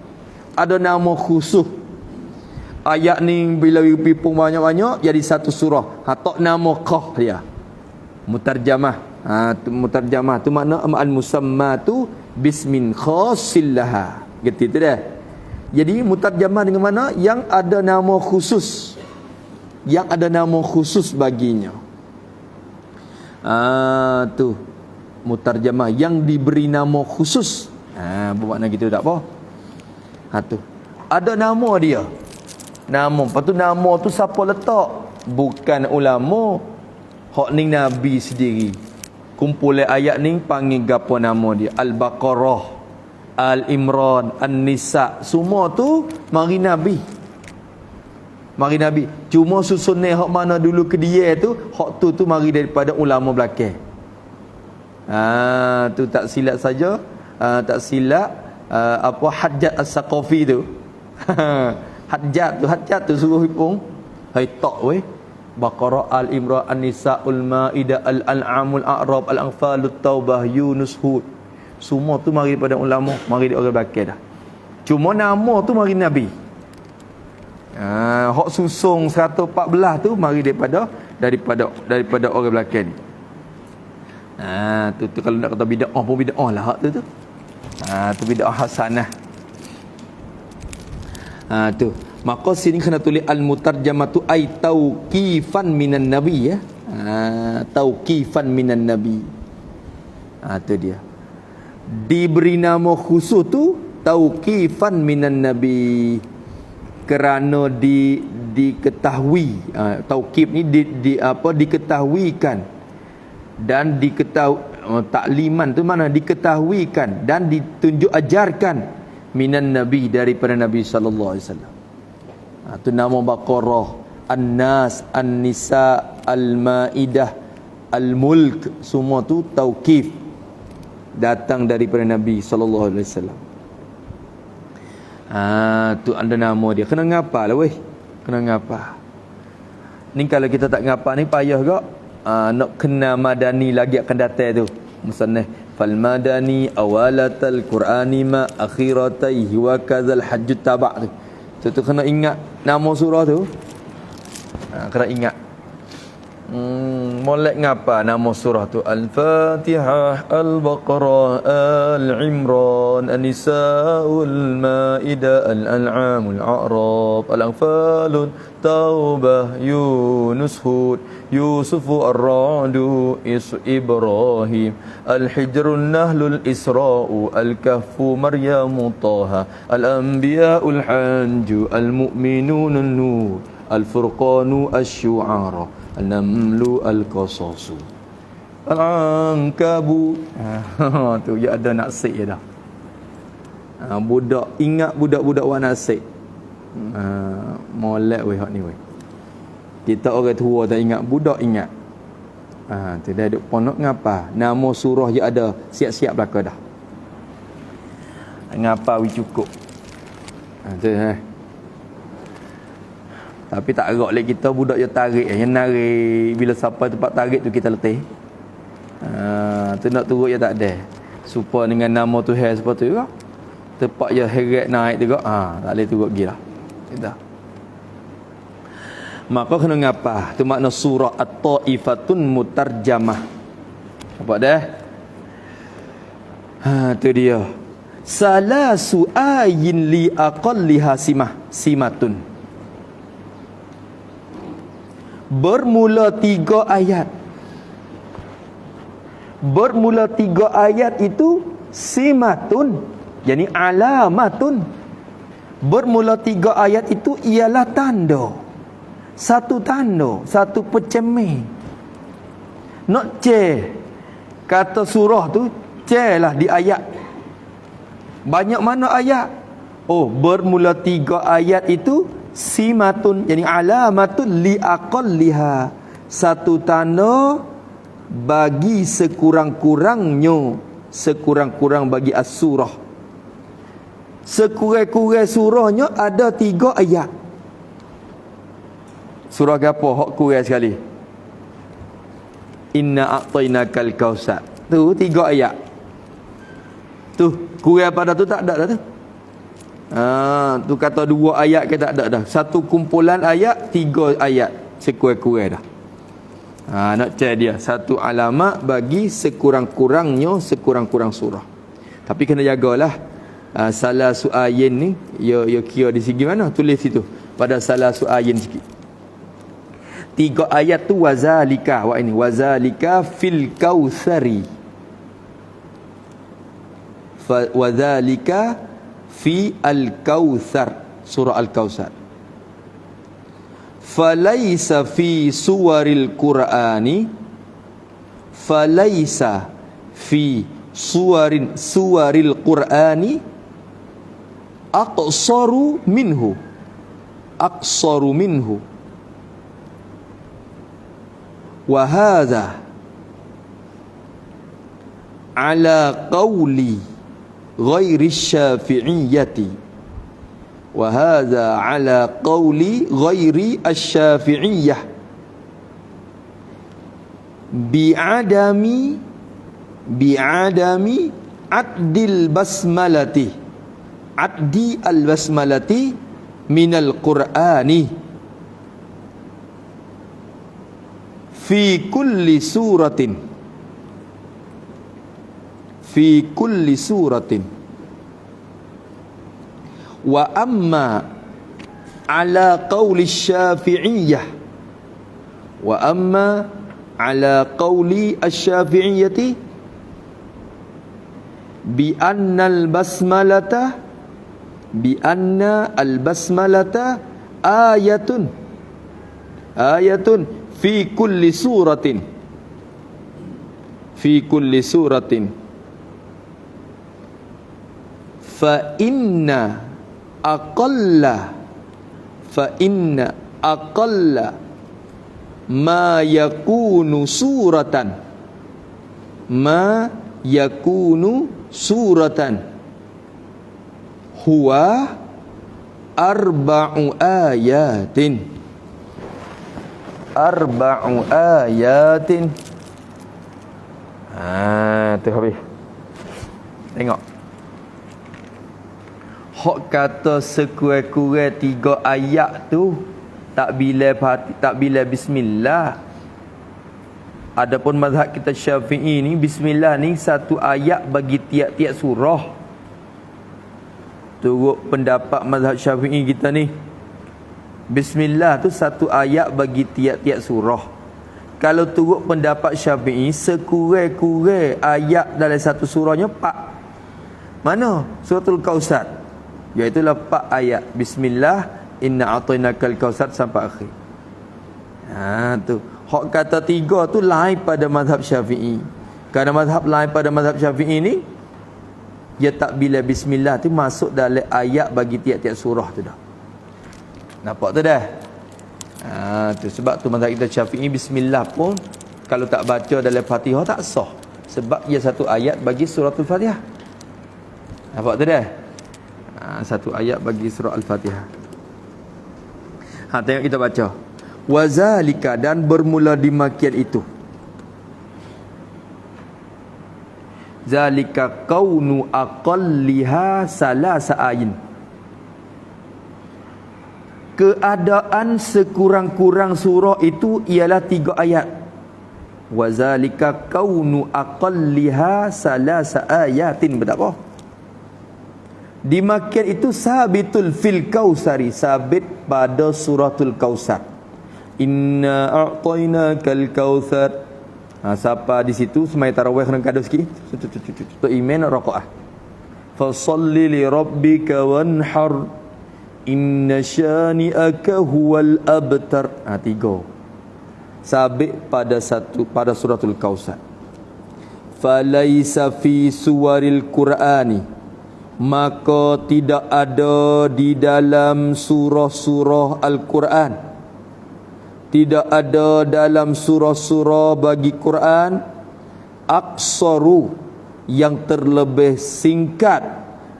Ada nama khusus. Ayat ni bila dipipung banyak-banyak jadi satu surah. Tak nama khas dia. Mutarjamah. Tu mutarjamah tu makna al-musammatu bismin khassil laha. Gitu tu dah. Jadi mutarjamah dengan mana? Yang ada nama khusus. Yang ada nama khusus baginya. Tu mutarjamah yang diberi nama khusus. Bermakna gitu tak apa. Tu ada nama dia. Nama. Lepas tu nama tu siapa letak? Bukan ulama. Hak ni Nabi sendiri. Kumpulan ayat ni panggil gapo nama dia? Al-Baqarah, Al-Imran, An-Nisa. Semua tu mari Nabi. Mari Nabi. Cuma susunan hak mana dulu ke dia tu, hak tu mari daripada ulama belakang. Tu tak silap saja. Tak silap apa Hajjat As-Saqafi tu. Hajjat tu suruh hipung. Hai tak weh. Baqarah, Al-Imran, An-Nisa, Al-Maidah, Al-An'am, Al-A'raf, Al-Anfal, At-Taubah, Yunus, Hud. Semua tu mari daripada ulama, mari dari orang belakang dah. Cuma nama tu mari Nabi. Hak susung 114 tu mari daripada orang belakang ni. Tu kalau nak kata bid'ah pun bid'ah lah hak tu. Tu bid'ah hasanah. Tu. Maka sini kena tulis al-mutarjamatu ay tauqifan minan nabi ya. Tauqifan minan nabi. Tu dia. Diberi nama khusus tu tauqifan minan nabi. Kerana diketahui, tauqif ni diketahuikan dan takliman tu mana diketahuikan dan ditunjuk ajarkan minan nabi, daripada Nabi sallallahu alaihi wasallam. Tu nama Baqarah, An-Nas, An-Nisa, Al-Maidah, Al-Mulk, semua tu tauqif datang daripada Nabi sallallahu alaihi wasallam. Tu ada nama dia. Kena ngapa lah weh. Kena ngapa. Ni kalau kita tak ngapa ni payah gak. Nak kena madani lagi akan datang tu. Musannaf fal madani awalatal qur'ani ma akhirataihi wa kadzal hajjut taba' tu. Tu kena ingat nama surah tu. Kena ingat. Molek ngapa nama surah tu? Al-Fatihah, Al-Baqarah, Al-Imran, An-Nisa'ul Ma'idah, Al-An'am, Al-A'raf, Al-Anfal, Taubah, Yunus, Hud, Yusuf, Ar-Ra'd, Ibrahim, Al-Hijr, An-Nahl, Al-Isra, Al-Kahf, Maryam, Taha, Al-Anbiya, Al-Hajj, Al-Mu'minun, An-Nur, Al-Furqan, Asy-Syu'ara, Al-Namlu, Al-Qasasu, Al-Ankabut. Tu ya ada naksik je dah. Budak ingat budak-budak wan naksik. Molek weh hak ni weh. Kita orang tua tak ingat, budak ingat. Tu dah duk ponok ngapa? Nama surah je ada, siap-siap belaka dah. Ngapa wi cukup. Tu Tapi tak gerak lagi kita budak je tarik, yang narik bila sampai tempat tarik tu kita letih. Tu nak turut je tak ada. Supaya dengan nama Tuhan sebab tu juga. Tempat je heret naik juga. Tak boleh turut lagi lah. Kita. Maka kena ngapa? Tu makna surah At-Taifatun Mutarjamah. Nampak dah? Tu dia. Salasu ayin li aqalliha simatun. Bermula 3 ayat. Bermula 3 ayat itu simatun, yani alamatun. Bermula 3 ayat itu ialah tanda. Satu tanda, satu pecermin. Nak ce kata surah tu ce lah di ayat. Banyak mana ayat? Oh, bermula 3 ayat itu simatun, yani alamatun li aqalliha, satu tanda bagi sekurang-kurangnya, sekurang-kurang bagi as-surah. Sekurang-kurang surahnya ada 3 ayat. Surah apa hak kurang sekali? Inna a'tainakal kausar. Tu 3 ayat. Tu kurang pada tu tak ada dah tu. Tu kata 2 ayat ke tak ada dah. Satu kumpulan ayat, 3 ayat sekurang-kurang dah. Nak cari dia satu alamat bagi sekurang-kurangnya sekurang-kurang surah. Tapi kena jagalah. Salah su'ayin ni ya kira di segi mana? Tulis situ pada salah su'ayin sikit. 3 ayat tu wazalika, ini wazalika fil kautsari. Wazalika fi al-kautsar, surah al-kautsar. Falaisa fi suwaril qur'ani, falaisa fi suwaril qur'ani aqsaru minhu, aqsaru minhu. Wa hadha ala qawli ghairi syafi'iyyati, wa hadha ala qawli ghairi asy-syafi'iyyah bi'adami addil basmalati, addi al-basmalati minal qur'ani fi kulli suratin, fi kulli suratin. Wa amma ala qawli syafi'iyyah, wa amma ala qawli asy-syafi'iyyati bi anna al-basmalata, bi anna al-basmalata ayatun, ayatun fi kulli suratin, fi kulli suratin. Fa inna aqalla, fa inna aqalla ma yakunu suratan, ma yakunu suratan huwa arba'u ayatin, arba'u ayatin. Tu habis. Tengok. Hak kata sekurang-kurang 3 ayat tu tak bila bismillah. Adapun mazhab kita Syafi'i ni, bismillah ni satu ayat bagi tiap-tiap surah. Turut pendapat mazhab Syafi'i kita ni, bismillah tu satu ayat bagi tiap-tiap surah. Kalau turut pendapat Syafi'i, sekurang-kurang ayat dalam satu surahnya 4. Mana? Suratul Kausar, iaitulah 4 ayat. Bismillah, inna a'tainakal kausar sampai akhir. Tu hak kata 3 tu lain pada mazhab Syafi'i. Kerana mazhab lain pada mazhab Syafi'i ni, dia tak bila bismillah tu masuk dalam ayat bagi tiap-tiap surah tu dah. Nampak tu dah? Tu sebab tu mazhab kita Syafi'i, bismillah pun kalau tak baca dalam Fatihah tak sah, sebab ia satu ayat bagi suratul Fatihah. Nampak tu dah? Satu ayat bagi surah Al-Fatihah. Tengok kita baca. Wazalika, dan bermula demikian itu. Zalika kaunu aqalliha salasa ayin. Keadaan sekurang-kurang surah itu ialah 3 ayat. Wazalika kaunu aqalliha salasa ayatin. Betul apa? Demikian itu sabitul fil kausari, sabit pada suratul Kausar. Inna a'tainakal kautsar. Siapa di situ semai tarawih dengan kado sikit tu iman rakaah. Fasholli li rabbika wanhar inna syani'aka huwal abtar. 3 sabit pada suratul Kausar. Falaisa fi suwaril qur'ani, maka tidak ada di dalam surah-surah Al-Quran, tidak ada dalam surah-surah bagi Quran, aqsaru, yang terlebih singkat,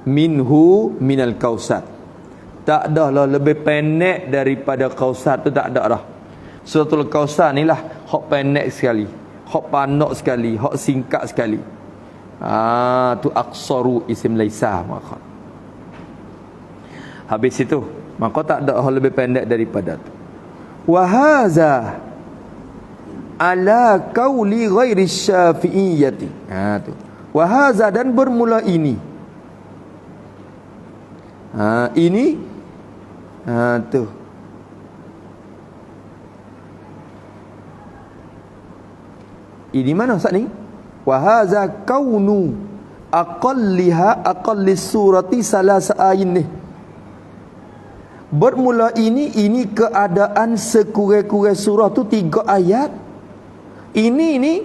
minhu minal Kausar. Tak ada lah lebih pendek daripada Kausar tu, tak ada dah. Suratul Kausar ni lah hak pendek sekali, hak panak sekali, hak singkat sekali. Tu aqsaru isim laisa maka. Habis itu, maka tak ada hal lebih pendek daripada tu. Wa hadza ala qauli ghairi syafi'iyyati. Tu. Wa hadza, dan bermula ini. Ini tu. Ini mana Ustaz ni? Wa hadza kaunu aqalliha aqallis surati salasa ayin ni. Bermula ini keadaan sekurang-kurang surah tu 3 ayat. Ini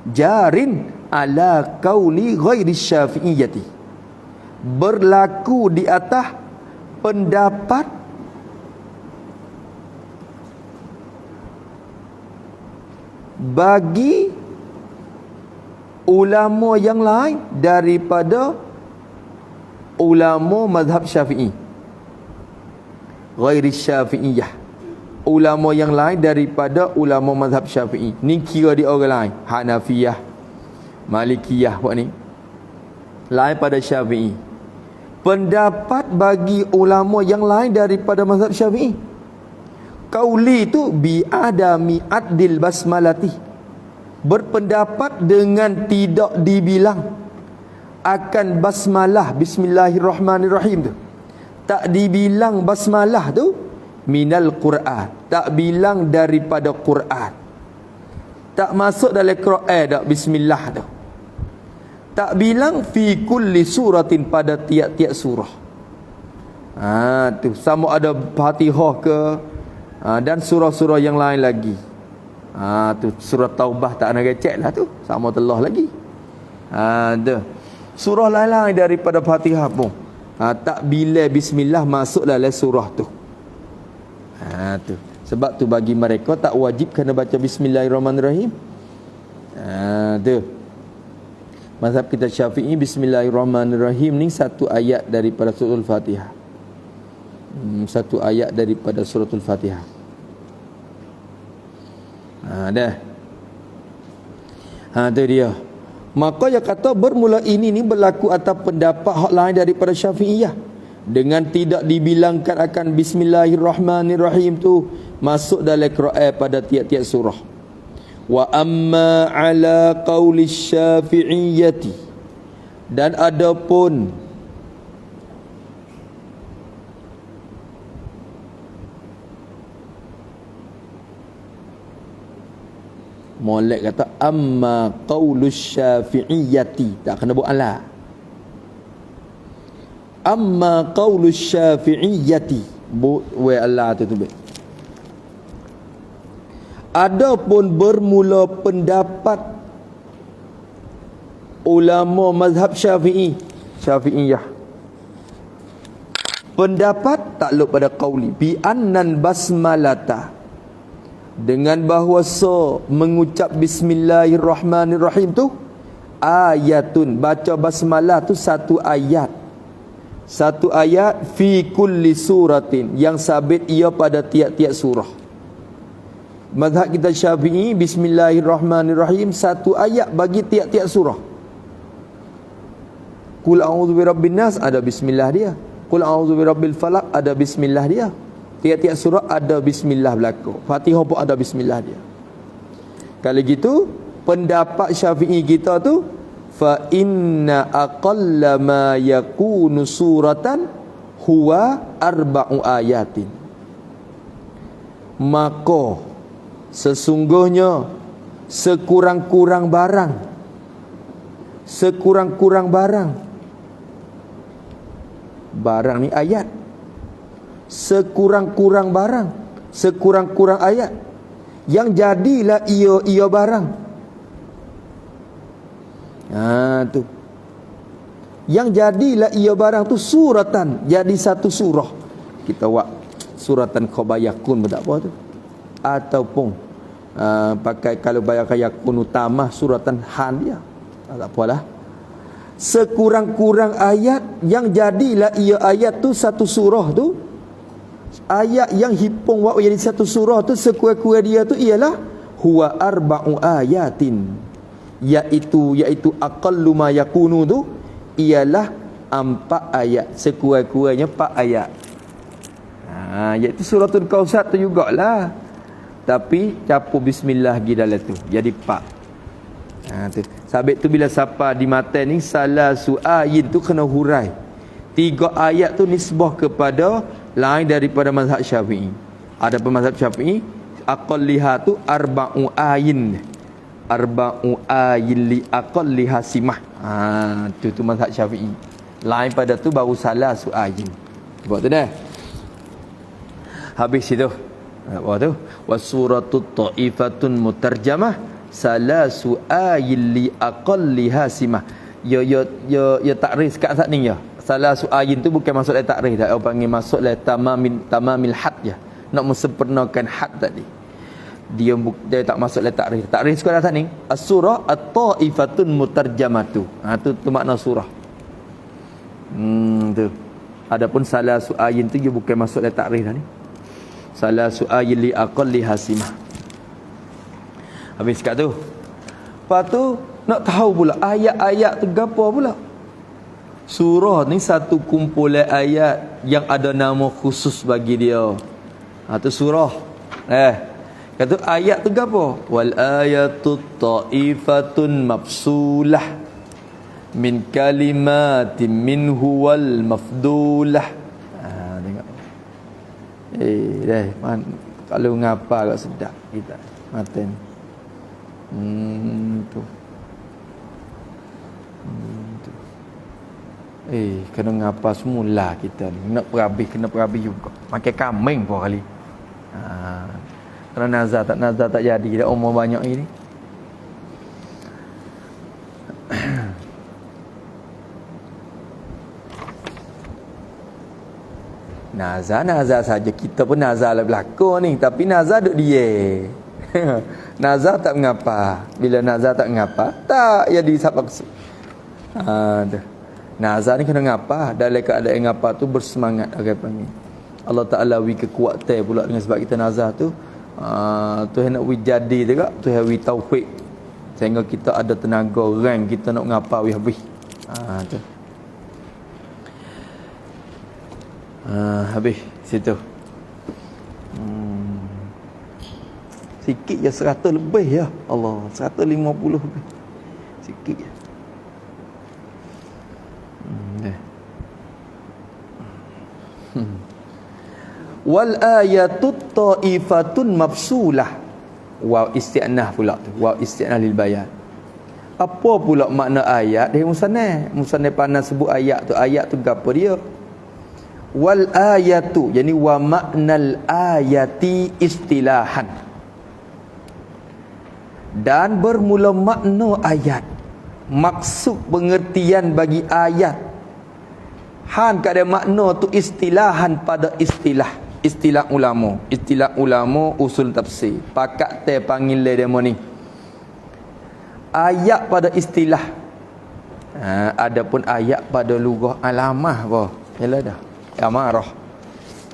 jarin ala qauli ghairi syafi'iyyati, berlaku di atas pendapat bagi ulama yang lain daripada ulama mazhab Syafi'i. Ghairi Syafi'iyah, ulama yang lain daripada ulama mazhab Syafi'i. Ni kira dia orang lain, Hanafiyah, Malikiyah, buat ni lain pada Syafi'i. Pendapat bagi ulama yang lain daripada mazhab Syafi'i, qauli tu bi adami adil basmalati, berpendapat dengan tidak dibilang akan basmalah, bismillahirrahmanirrahim tu, tak dibilang basmalah tu minal Quran, tak bilang daripada Quran, tak masuk dalam Quran dak bismillah tu, tak bilang fi kulli suratin, pada tiap-tiap surah. Tu sama ada Fatihah ke, dan surah-surah yang lain lagi. Tu surah Taubah tak nak cek lah tu, sama telah lagi. Tu surah lain-lain daripada Fatihah pun tak bila bismillah masuk dalam surah tu. Tu sebab tu bagi mereka tak wajib kena baca bismillahirrahmanirrahim. Tu mazhab kita Syafi'i, bismillahirrahmanirrahim ni satu ayat daripada suratul Fatihah. Satu ayat daripada suratul Fatihah. Dah. Tu dia. Maka dia kata bermula ini berlaku atas pendapat hak lain daripada Syafi'iyah, dengan tidak dibilangkan akan bismillahirrahmanirrahim tu masuk dalam Quran pada tiap-tiap surah. Wa amma ala qauli Syafi'iyyati, dan adapun molek kata amma qaulu Syafi'iyyati, tak kena buat ala. Amma qaulu Syafi'iyyati, wa ala tu baik. Adapun bermula pendapat ulama mazhab Syafi'iyah, pendapat takluk pada qauli bi annal basmalata, dengan bahawasa mengucap bismillahirrahmanirrahim tu ayatun, baca basmalah tu satu ayat fi kulli suratin, yang sabit ia pada tiap-tiap surah. Mazhab kita Syafi'i, bismillahirrahmanirrahim satu ayat bagi tiap-tiap surah. Qul a'udzu birabbin nas ada bismillah dia, qul a'udzu birabbil falaq ada bismillah dia. Tiap-tiap surah ada bismillah berlaku. Fatihah pun ada bismillah dia. Kalau gitu, pendapat Syafi'i kita tu, fa inna aqalla ma yakunu suratan huwa arba'u ayatin. Maka sesungguhnya sekurang-kurang barang ni ayat, sekurang-kurang ayat, yang jadilah ia barang. Tu yang jadilah ia barang tu suratan, jadi satu surah. Kita buat suratan khabayakun pun tak apa tu, ataupun pakai kalau bayar yakun utama suratan han dia, tak apalah. Sekurang-kurang ayat, yang jadilah ia ayat tu satu surah tu, ayat yang hipung wa jadi satu surah tu, sekurang-kurang dia tu ialah huwa arba'u ayatin, iaitu aqallu ma yakunu tu ialah 4 ayat, sekurang-kurangnya 4 ayat. Iaitu suratul Kausar tu jugalah, tapi capur bismillah gi dalam tu, jadi 4. Tu sabit tu bila siapa di matan ni salasu ayin tu kena hurai 3 ayat tu nisbah kepada lain daripada mazhab Syafi'i. Ada mazhab Syafi'i aqalliha tu arba'u ayin li aqalliha simah. Tu mazhab Syafi'i. Lain pada tu baru salasu ayin. Buat tu dah. Habis itu. Apa tu? Wasuratut ta'ifatun mutarjamah salasu ayin li aqalliha simah. Ya takrif kat saat ni ya. Salasu ayin tu bukan masuk dalam takrif dah. Orang panggil masuk dalam tamamil had ya. Nak mensempurnakan had tadi. Dia tak masuk dalam takrif. Takrif sekolah saat ni as-surah at-ta'ifatun mutarjamatu. Tu makna surah. Tu. Adapun salasu ayin tu dia bukan masuk dalam takrif dah ni. Salasu ayin li aqalliha simah. Habis kat tu. Lepas tu nak tahu pula ayat-ayat tu gapo pula. Surah ni satu kumpulan ayat yang ada nama khusus bagi dia. Tu surah. Kata ayat tu gapo? Wal ayatut ta'ifatun mafsulah min kalimatin minhu wal mafdulah. Tengok. Kalau ngapa agak sedap kita. Maten. Tu. Kena ngapa semula kita ni. Kena perhabis juga. Makan kambing pun kali. Kalau nazar tak jadi. Dah umur banyak ini. Nazar saja. Kita pun nazar lah berlaku ni. Tapi nazar duduk dia. Nazar tak mengapa. Bila nazar tak mengapa, tak jadi sebab maksud. Nazar ni kena ngapa. Dalam keadaan ngapa tu bersemangat orang panggil. Allah Ta'ala wi kekuatan pula dengan sebab kita nazar tu. Tuhan nak wi jadi juga. Tuhan wi taufik. Sehingga kita ada tenaga orang kita nak ngapa wi habis. Tu. Habis situ. Sikit je 100 lebih ya. Allah, 150 lebih. Sikit je. Wal ayatut ta'ifatun mafsulah. Waw isti'nah pula tu. Waw isti'nah lil bayan. Apa pula makna ayat dia musannaf? Musannaf pandai sebut ayat tu. Ayat tu gapo dia? Wal ayatu, yani wa maknal ayati istilahan. Dan bermula makna ayat. Maksud pengertian bagi ayat. Han kada makna tu istilahan pada istilah. Istilah ulama. Istilah ulama usul tafsir. Pakat te panggil dia ni. Ayat pada istilah. Adapun ayat pada lughah alamah apa? Yalah dah. Amarah.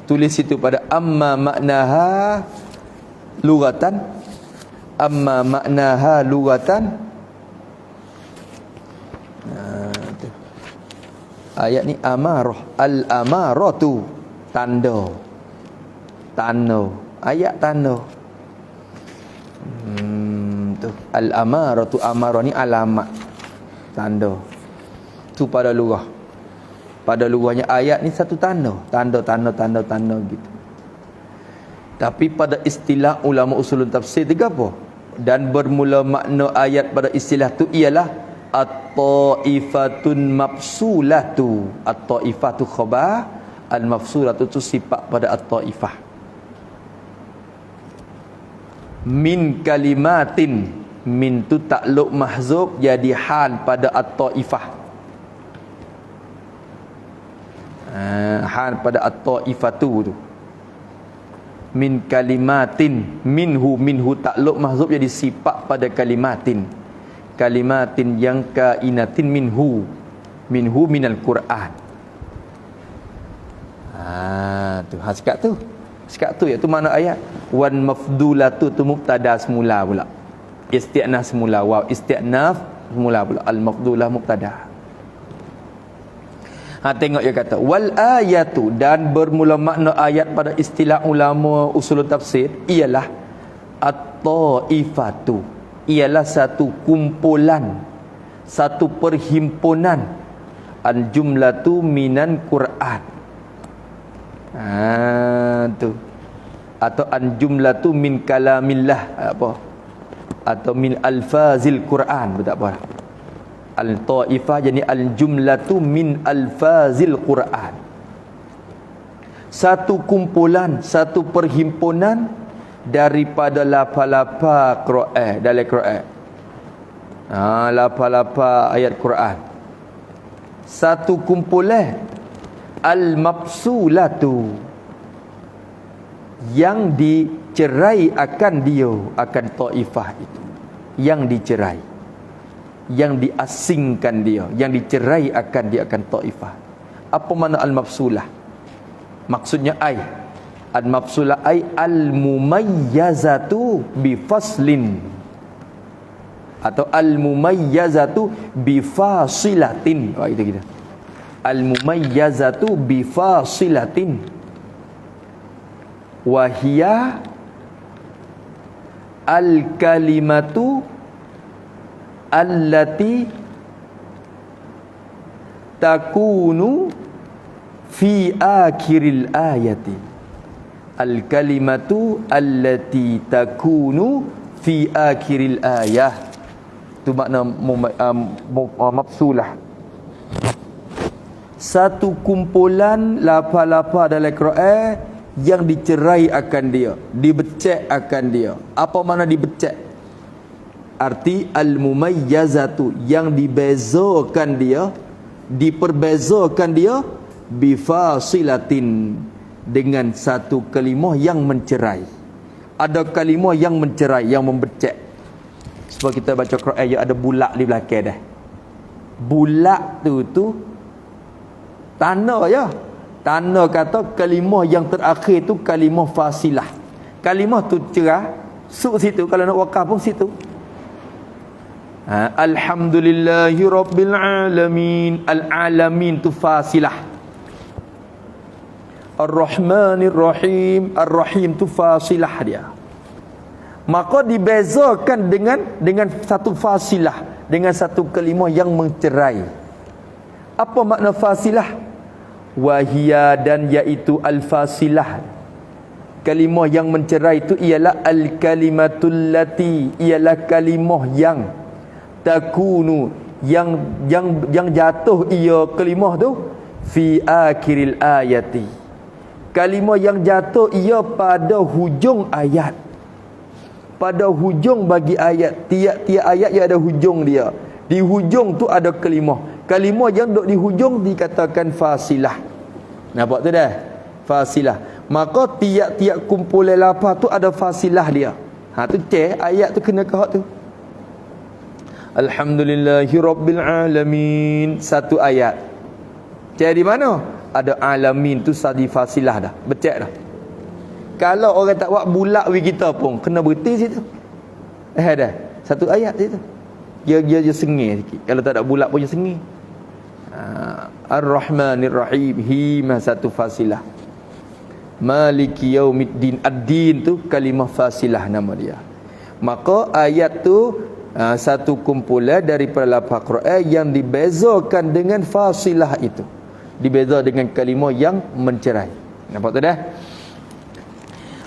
Tulis itu pada amma maknaha lughatan. Amma maknaha lughatan. Ayat ni amarah. Al-amaratu. Tanda. Ayat tanda. Tu al-amaratu, amarah ni alamat. Tanda. Tu pada lughah. Pada lughahnya ayat ni satu tanda gitu. Tapi pada istilah ulama usulun tafsir tiga apa? Dan bermula makna ayat pada istilah tu ialah at-ta'ifatun mafsulatu. At-ta'ifatu khabar, al-mafsulatu tu sifat pada at-ta'ifah. Min kalimatin, min tu takluk mahzub jadi hal pada at-ta'ifah. Hal pada at-ta'ifatu tu. Min kalimatin, minhu takluk mahzub jadi sifat pada kalimatin. Kalimatin yang kainatin minhu minal Quran. Tu sekat tu iaitu makna ayat. Wan mafdulatu tu mubtada semula pula. Isti'naf semula. Waw isti'naf semula pula. Al mafdulah mubtada. Tengok dia kata wal ayatu, dan bermula makna ayat pada istilah ulama usul tafsir ialah at-taifatu, ialah satu kumpulan, satu perhimpunan, al-jumlatu minan Quran. Tu atau al-jumlatu min kalamillah apa, atau min alfazil Quran, betul apa? Al-ta'ifah jadi al-jumlatu min alfazil Quran. Satu kumpulan, satu perhimpunan daripada lafaz-lafaz Quran, dalam Quran. Lafaz-lafaz ayat Quran. Satu kumpulan al-mafsulatu, yang dicerai akan dia, akan ta'ifah itu, yang dicerai, yang diasingkan dia, yang dicerai akan dia, akan ta'ifah. Apa makna al-mafsulah? Maksudnya al-mafsulah al-mumayyazatu bifaslin, atau al-mumayyazatu bifasilatin. Itu kita. Al-mumayyazatu bifasilatin. Wahia al-kalimatu allati takunu fi akhiril ayati. Al-kalimatu allati takunu fi akhiril ayah. Itu makna mafsulah. Satu kumpulan lafaz-lafaz dalam Quran yang dicerai akan dia, dibecek akan dia. Apa makna dibecek? Arti al-mumayyazatu, yang dibezakan dia, diperbezakan dia bifasilatin, dengan satu kalimah yang mencerai. Ada kalimah yang mencerai, yang membecek. Sebab kita baca Quran ya, ada bulak di belakang dah. Bulak tu tanda ya. Tanda kata kalimah yang terakhir tu kalimah fasilah. Kalimah tu cerah, suk situ, kalau nak wakaf pun situ. Alhamdulillahi rabbil alamin. Al-alamin tu fasilah. Ar-Rahmanir Rahim. Ar-Rahim tu fasilah dia. Maka dibezakan dengan satu fasilah, dengan satu kalimah yang mencerai. Apa makna fasilah? Wahia, dan iaitu al-fasilah. Kalimah yang mencerai itu ialah al-kalimatul lati, ialah kalimah yang takunu, yang jatuh ia kalimah tu fi akhiril ayati. Kalimah yang jatuh ia pada hujung ayat. Pada hujung bagi ayat. Tiap-tiap ayat yang ada hujung dia. Di hujung tu ada kalimah. Kalimah yang duduk di hujung dikatakan fasilah. Nampak tu dah? Fasilah. Maka tiap-tiap kumpulan lafaz tu ada fasilah dia. Tu cek ayat tu kena ke tu. Alhamdulillahirabbil alamin. Satu ayat. Cek di mana? Ada alamin tu sadi fasilah dah. Becek dah. Kalau orang tak buat bulak we kita pun kena berhenti situ. Dah. Satu ayat situ. Dia sengih sikit. Kalau tak ada bulak pun dia sengih. Ar-Rahmanir Rahim, hima satu fasilah. Maliki yaumiddin, ad-din tu kalimah fasilah nama dia. Maka ayat tu satu kumpulan daripada lafaz Quran yang dibezakan dengan fasilah itu. Dibeza dengan kalimah yang mencerai. Nampak tu dah?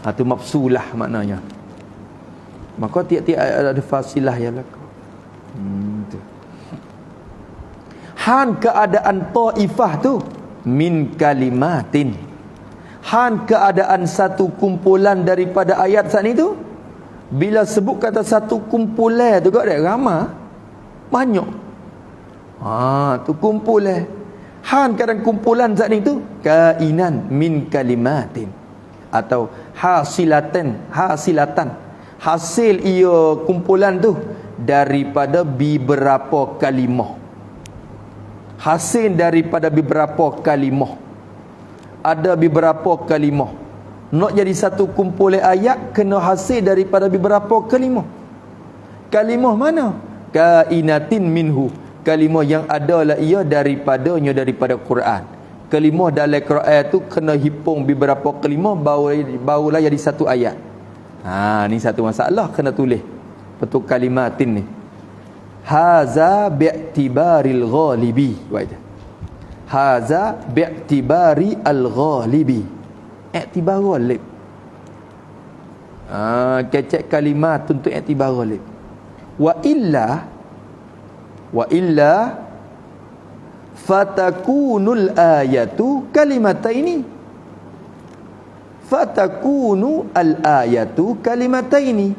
Itu mafsulah maknanya. Maka tiap-tiap ada fasilah yang berlaku. Han keadaan taifah tu min kalimatin. Han keadaan satu kumpulan daripada ayat saat itu. Bila sebut kata satu kumpulan tu kau dah ramai banyak. Tu kumpulan. Han keadaan kumpulan saat itu kainan min kalimatin atau hasilatan. Hasil ia kumpulan tu daripada beberapa kalimah. Hasil daripada beberapa kalimah. Ada beberapa kalimah. Nak jadi satu kumpulan ayat kena hasil daripada beberapa kalimah. Kalimah mana? Kainatin minhu. Kalimah yang adalah ia daripada Quran. Kalimah dalam Quran tu kena hipung beberapa kalimah barulah jadi satu ayat. Ni satu masalah kena tulis. Betul kalimatin ni. Haza bi'tibaril ghalibi. Haza bi'tibari al-ghalibi. I'tibar ghalib. Kecek kalimat untuk i'tibar ghalib. Wa illa fatakunul ayatu kalimataini. Fatakunu al-ayatu kalimataini.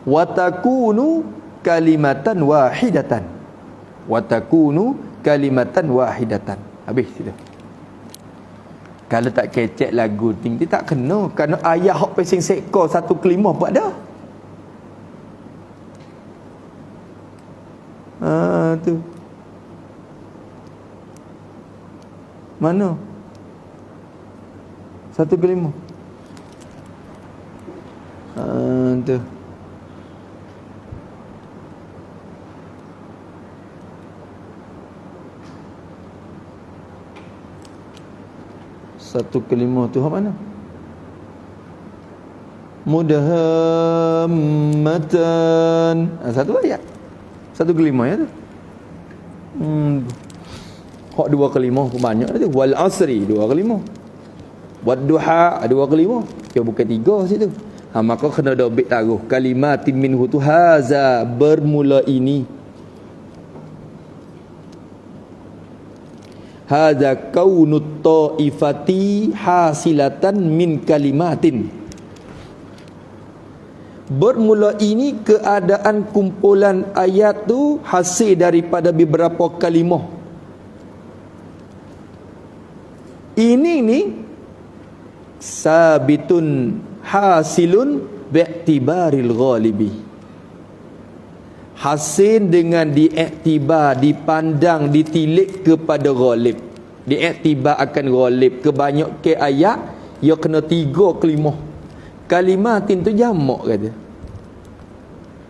Watakunu kalimatan wahidatan. Watakunu kalimatan wahidatan. Habis sudah. Kalau tak kecek lagu tinggi tak kena. Kerana ayat hok pesing sekor satu kalimah buat dah. Tu. Mana? Satu kalimah. Tu. Satu kalimah tu mana? Mudahammatan. Satu ayat. Satu kalimah ya tu. Hak dua kalimah pun banyak tu. Wal asri dua kalimah. Wad duha dua kalimah. Dia bukan tiga situ. Maka kena ada bait taruh kalimatin minhu tu haza bermula ini. Hadza kaunut taifati hasilatan min kalimatin. Bermula ini keadaan kumpulan ayat tu hasil daripada beberapa kalimah. Ini ni sabitun hasilun bi'tibaril ghalibi. Hasil dengan diiktibar, dipandang, ditilik kepada ghalib. Diiktibar akan ghalib. Kebanyakan ayat ia kena 3 kalimah. Kalimatin tu jamak kata.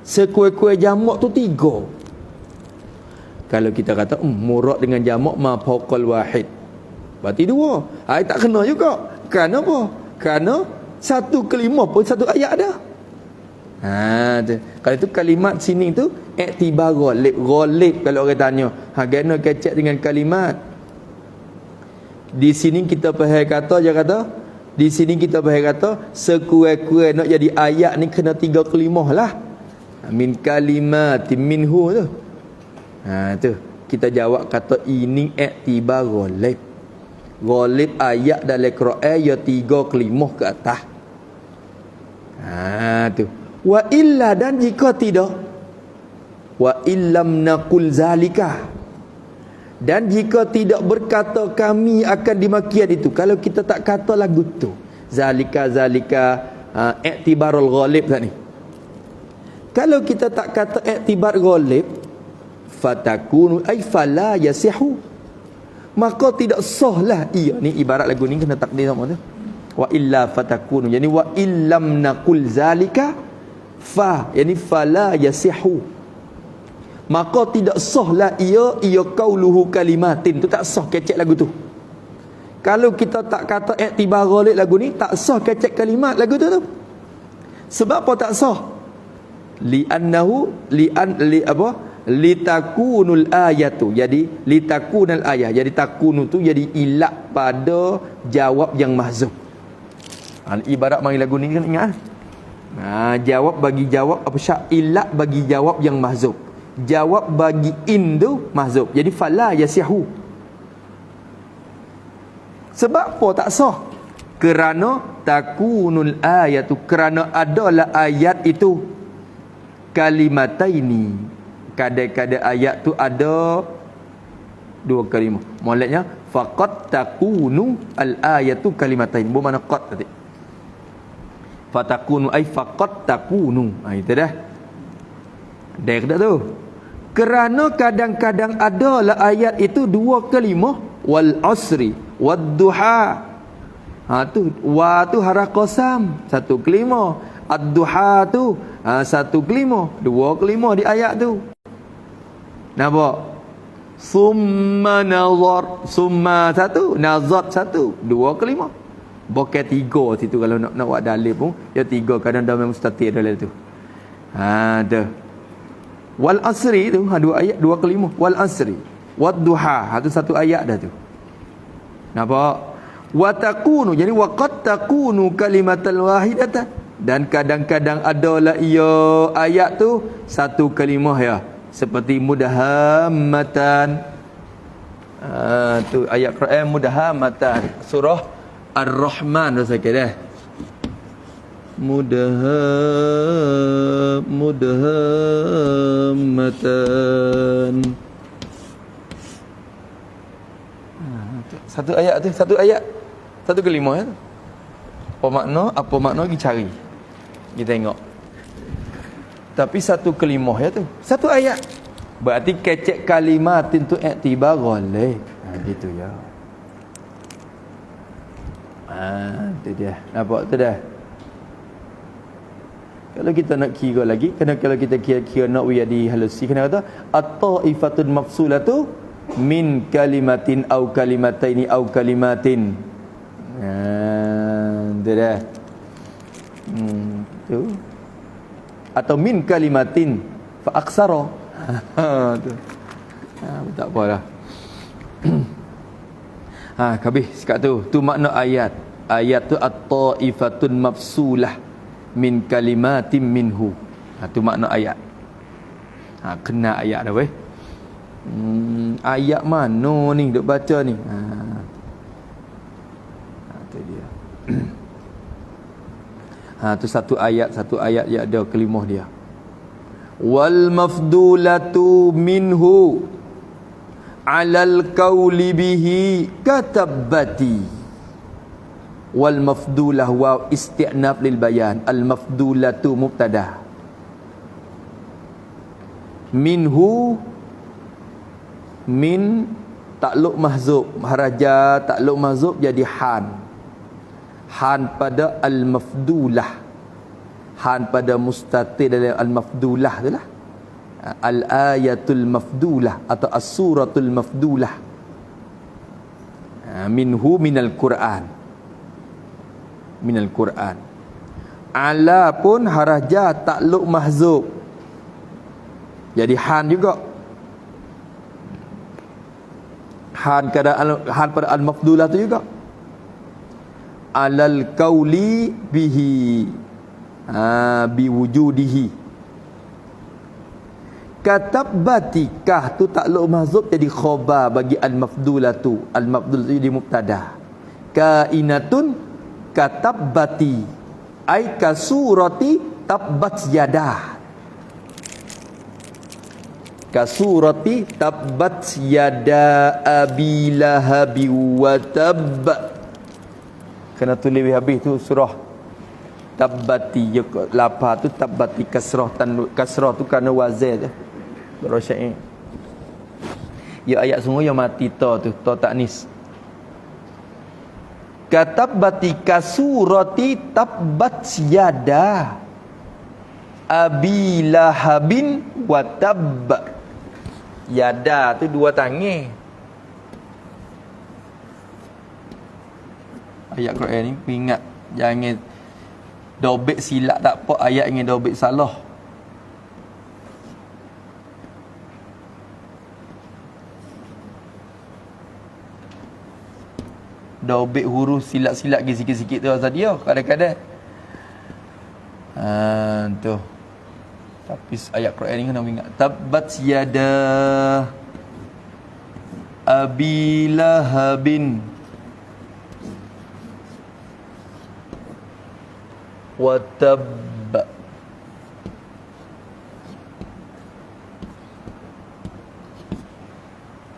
Sekuai-kuai jamak tu 3. Kalau kita kata murad dengan jamak ma faqal wahid. Berarti 2. Tak kena juga. Kerana apa? Kerana satu kalimah pun satu ayat dah. Tu. Kalau itu kalimat sini tu iktibar ghalib. Ghalib kalau orang tanya, gana kecek dengan kalimat. Di sini kita faham kata, dia kata, di sini kita faham kata sekurang-kurang nak jadi ayat ni kena 3 kalimah lah. Min kalimat minhu tu. Tu. Kita jawab kata ini iktibar ghalib. Ghalib ayat dalam Quran ya 3 kalimah ke atas. Tu. Wa illa, dan jika tidak, wa illam naqul zalika, dan jika tidak berkata kami akan dimakian itu, kalau kita tak kata lagu tu zalika iktibarul ghalib tadi, kalau kita tak kata iktibar ghalib, fatakunu ay fala yasihu, maka tidak sahlah ia. Ni ibarat lagu ni kena takdir sama tu. Wa illa fatakunu, yani wa illam naqul zalika fa, yani fala yasihu, maka tidak sahlah ia qauluhu kalimatin, tu tak sah kecek lagu tu. Kalau kita tak kata iktibar ghalib lagu ni, tak sah kecek kalimat lagu tu. Sebab apa tak sah? Litakunul ayatu, jadi litakunal ayah, jadi takunu tu jadi ilak pada jawab yang mahzuf. Ibarat mari lagu ni kan ingat. Jawab bagi jawab apa syak, ilak bagi jawab yang mahzuf. Jawab bagi in tu mahzuf. Jadi fala yasihu. Sebab apa tak sah? Kerana takunul ayatu, kerana adalah ayat itu kalimataini, kadang-kadang ayat tu ada 2 kalimah. Maksudnya faqad takunu al ayatu kalimatain, bermakna qad tadi. Fatakunu ay faqad takunu. Itu dah. Dah kata tu. Kerana kadang-kadang adalah ayat itu 2 kalimah, wal asri wad duha. Tu wa tu haraf qasam, 1 kalimah. Ad-duha tu 1 kalimah, 2 kalimah di ayat tu. Nampak? Summa nazar, summa 1, nazat 1, 2 kalimah. Bukan 3 situ, kalau nak buat dalil pun ya 3, kadang dah mustatir dalam tu. Tu. Wal asri tu 2 ayat, 2 kalimah. Wal asri wad duha, tu 1 ayat dah tu. Nampak? Wa takunu, jadi wa qad takunu kalimatal wahidatan, dan kadang-kadang adalah ia ayat tu 1 kalimah ya, seperti mudahammatan. Tu ayat Quran mudahammatan, surah Ar-Rahman rasa kira mudahammatan. 1 ayat tu, 1 ayat 1 kalimah tu. Apa makna kita cari, kita tengok. Tapi 1 kalimah ya tu, 1 ayat. Berarti kecek kalimatin tu iktibar ghalib. Gitu ya. Tu dia. Nampak tu dah. Kalau kita nak kira lagi, kalau kita kira nak di halusi, kena kata at-taifatun mafsulatu min kalimatin au kalimataini au kalimatin. Tu dah. Tu. Atau min kalimatin fa aksara. Tu. Tak apalah. Kabih sekat tu. Tu makna ayat. Ayat tu at-taifatun mafsulah min kalimatin minhu. Tu makna ayat. Kena ayat dah weh. Ayat mana ni duk baca ni? Tu dia. Tu 1 ayat yang ada kalimah dia. Wal mafdulatu minhu alal qawli bihi katabati. Wal mafdulah wa isti'naf lil bayan. Al mafdulatu mubtada, minhu min takluk mahzub, haraja takluk mahzub jadi han pada al mafdulah, han pada mustatir dalam al mafdulah tu lah, al ayatul mafdulah atau as-suratul mafdulah. Minhu minal Quran, minal Quran. Ala pun harajah takluk mahzub. Jadi han juga. Han pada al-mafdulah tu juga. Alal qauli bihi. Biwujudihi. Katabbati kah tu takluk mahzub jadi khabar bagi al-mafdulah tu. Al-mafdulah tu jadi mubtada. Kainatun katabbati ai kasurati tabbat yadah. Kasurati tabbat yada abi lahabi wa tab. Kena tulis habis tu surah tabbati. Lapar tu tabbati kasrah tu kerana wazir tu. Berosya'i. Ya ayat semua yang mati ta tu, ta taknis. Katabbati kasurati tabbat yada abi lahabin wa tab. Yada tu dua tangan. Ayat Quran ni ingat, jangan dobek silap tak apa, ayat ingin dobek salah. Dobek huruf silap-silap sikit-sikit tu tadi kadang-kadang. Tu. Tapi ayat Quran ni kena ingat. Tabbat yada abi lahabin wa tab.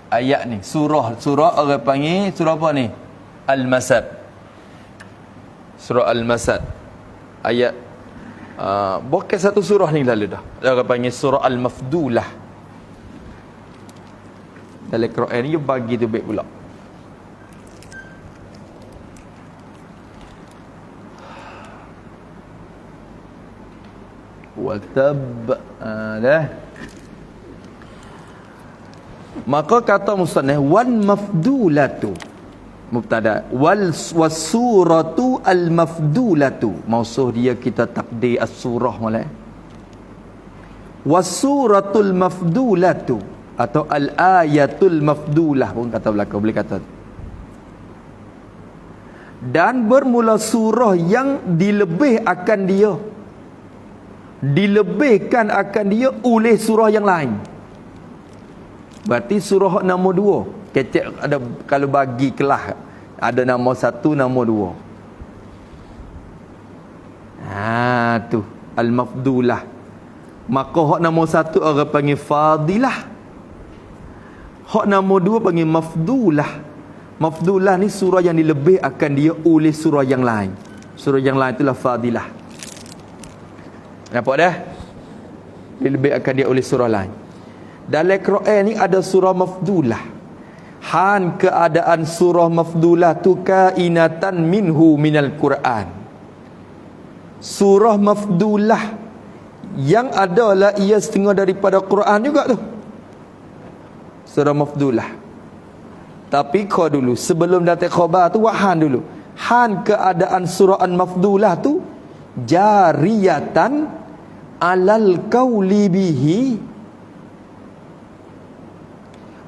Ayat ni surah orang panggil surah apa ni? Al-Masad. Surah Al-Masad. Ayat bukan satu surah ni lalu dah. Orang panggil surah Al-Mafdulah. Dalam Quran ni bagi tu baik pula. Wa tab dah. Maka kata musannaf wan mafdulatu mubtada wasuratu al-mafdulatu, mausuh dia kita takdir as-surah mulai. Wasuratul mafdulatu atau al-ayatul mafdulah pun kata belaka boleh kata. Dan bermula surah yang dilebihkan akan dia oleh surah yang lain. Berarti surah nombor 2 kecek ada, kalau bagi kelas ada nama 1 nama 2. Tu al-mafdulah. Maka hak nombor 1 orang panggil fadilah, hak nombor 2 panggil mafdulah. Mafdulah ni surah yang dilebih akan dia oleh surah yang lain. Surah yang lain itulah fadilah. Nampak dah? Dilebih akan dia oleh surah lain. Dalam Quran ni ada surah mafdulah. Han keadaan surah mafdulah tu kainatan minhu minal Quran. Surah mafdulah yang adalah ia setengah daripada Quran juga tu. Surah mafdulah. Tapi kau dulu sebelum datang khabar tu wahan dulu. Han keadaan surah al-mafdulah tu jariyatan alal qauli bihi,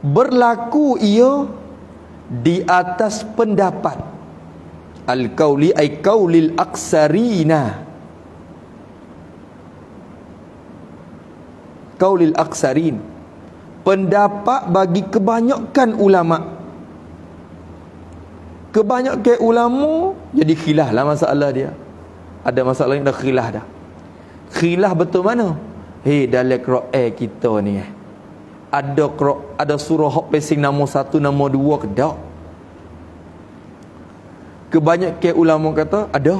berlaku ia di atas pendapat al-qauli ay qaulil aksarina, qaulil aksarin, pendapat bagi kebanyakan ulama. Kebanyakan ulama jadi khilaf lah masalah dia. Ada masalah yang dah khilaf dah. Khilaf betul mana? Dalam Quran kita ni ada surah hak pesing nombor 1 nombor 2 ke tak? Kebanyakan ulama kata ada.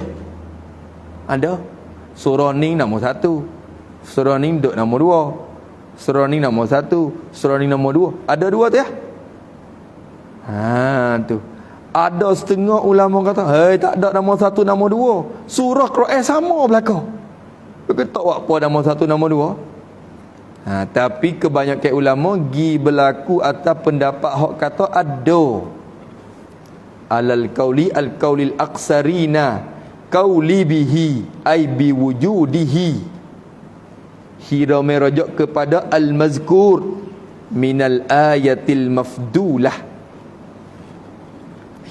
Surah ni nombor 1, surah ni duk nombor 2, surah ni nombor 1, surah ni nombor 2. Ada 2 tu ya? Tu. Ada setengah ulama kata, tak ada nombor 1 nombor 2. Surah Quran sama belaka. Kita tak buat apa nombor 1 nombor 2. Tapi kebanyakan ulama gi berlaku atas pendapat hak kata ada alal qauli al qaulil aksarina, qauli bihi ai biwujudihi. Hi dhamir rujuk kepada al-mazkur minal ayatil mafdulah.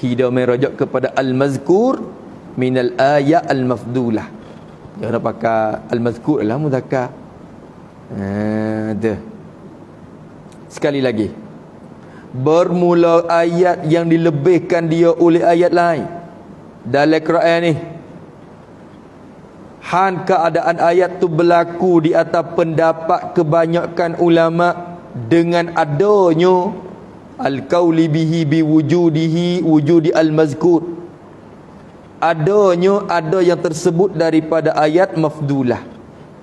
Hi dhamir rujuk kepada al-mazkur minal ayat al-mafdulah. Jangan pakai al-mazkur lah muzakkar. Sekali lagi, bermula ayat yang dilebihkan dia oleh ayat lain dalam Quran ni. Han keadaan ayat tu berlaku di atas pendapat kebanyakan ulama dengan adanya al-qauli bihi biwujudihi wujudi al-mazkur. Ada yang tersebut daripada ayat mafdulah.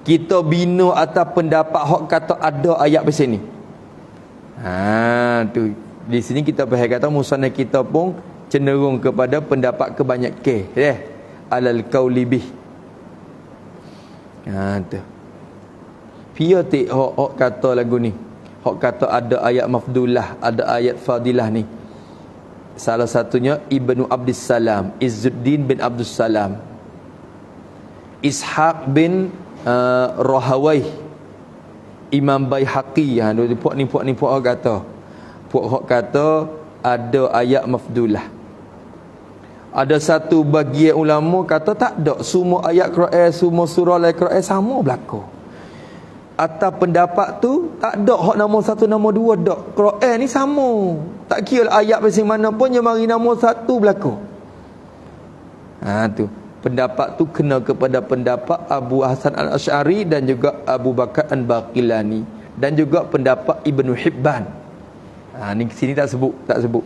Kita bina atas pendapat hak kata ada ayat macam ni. Tu di sini kita faham kata musannaf kita pun cenderung kepada pendapat kebanyakan alal qauli bih. Tu pia tik hak kata lagu ni, hak kata ada ayat mafdulah, ada ayat fadilah ni. Salah satunya Ibnu Abdus Salam, Izzuddin bin Abdus Salam, Ishaq bin Rahawai, Imam Baihaqi. Puak ni puak kata, puak hak kata ada ayat mafdulah. Ada satu bahagian ulama kata tak ada, semua ayat Quran, semua surah Al-Quran sama berlaku. Atas pendapat tu tak ada hak nama satu nama dua dak. Quran ni sama. Tak kira ayat macam mana pun dia mari nama satu berlaku. Tu pendapat tu kena kepada pendapat Abu Hasan Al-Asy'ari dan juga Abu Bakar Al-Baqilani dan juga pendapat Ibnu Hibban. Ni sini tak sebut.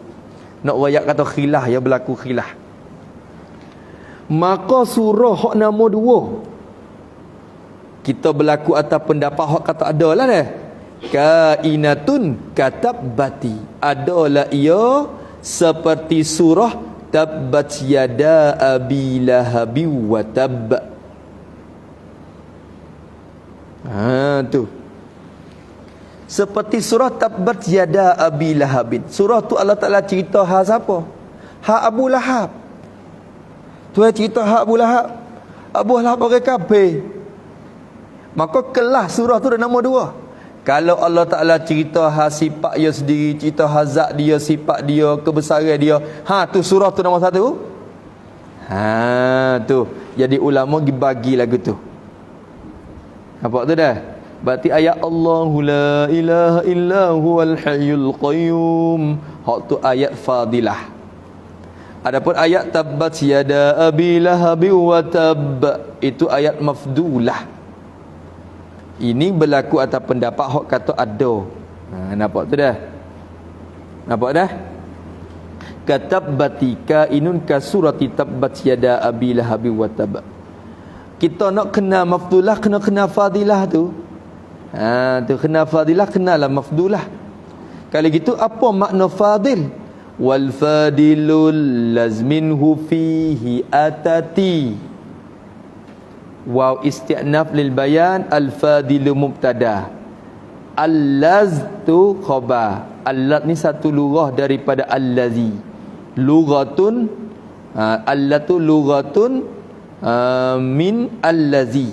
Nak wayak kata khilaf yang berlaku khilaf. Maka surah hak nama dua kita berlaku atas pendapat hak kata ada lah dah. Kainatun katabbati, adalah ia seperti surah tabbat yada abi lahabi wa tab. Tu seperti surah tabbat yada abi lahabin. Surah tu Allah Ta'ala cerita hak siapa? Hak Abu Lahab. Tuhan cerita hak Abu Lahab. Abu Lahab orang kafir. Maka kelas surah tu ada nama dua. Kalau Allah Ta'ala cerita sifat dia sendiri, cerita zat dia, sifat dia, kebesaran dia, tu surah tu nama satu. Tu jadi ulama dibagi lagu tu. Nampak tu dah? Berarti ayat Allahu la ilaha illa huwal hayyul qayyum, hak tu ayat fadilah. Adapun ayat tabbat yada abi lahabi wa tab, itu ayat mafdulah. Ini berlaku atas pendapat hak kata ada. Nampak tu dah? Nampak dah? Katabbati kainun ka surati tabbat yada abi lahabi wa tab. Kita nak kenal mafdulah, kena kenal fadilah tu. Tu kenal fadilah, kenalah mafdulah. Kalau gitu apa makna fadil? Wal fadilul lazminhu fihi atati. Waw isti'naf lil bayan, al fadilu mubtada, al-laz tu khabar. Al-laz ni satu lurah daripada al-lazi. Lughatun, allatu lughatun min al-lazi.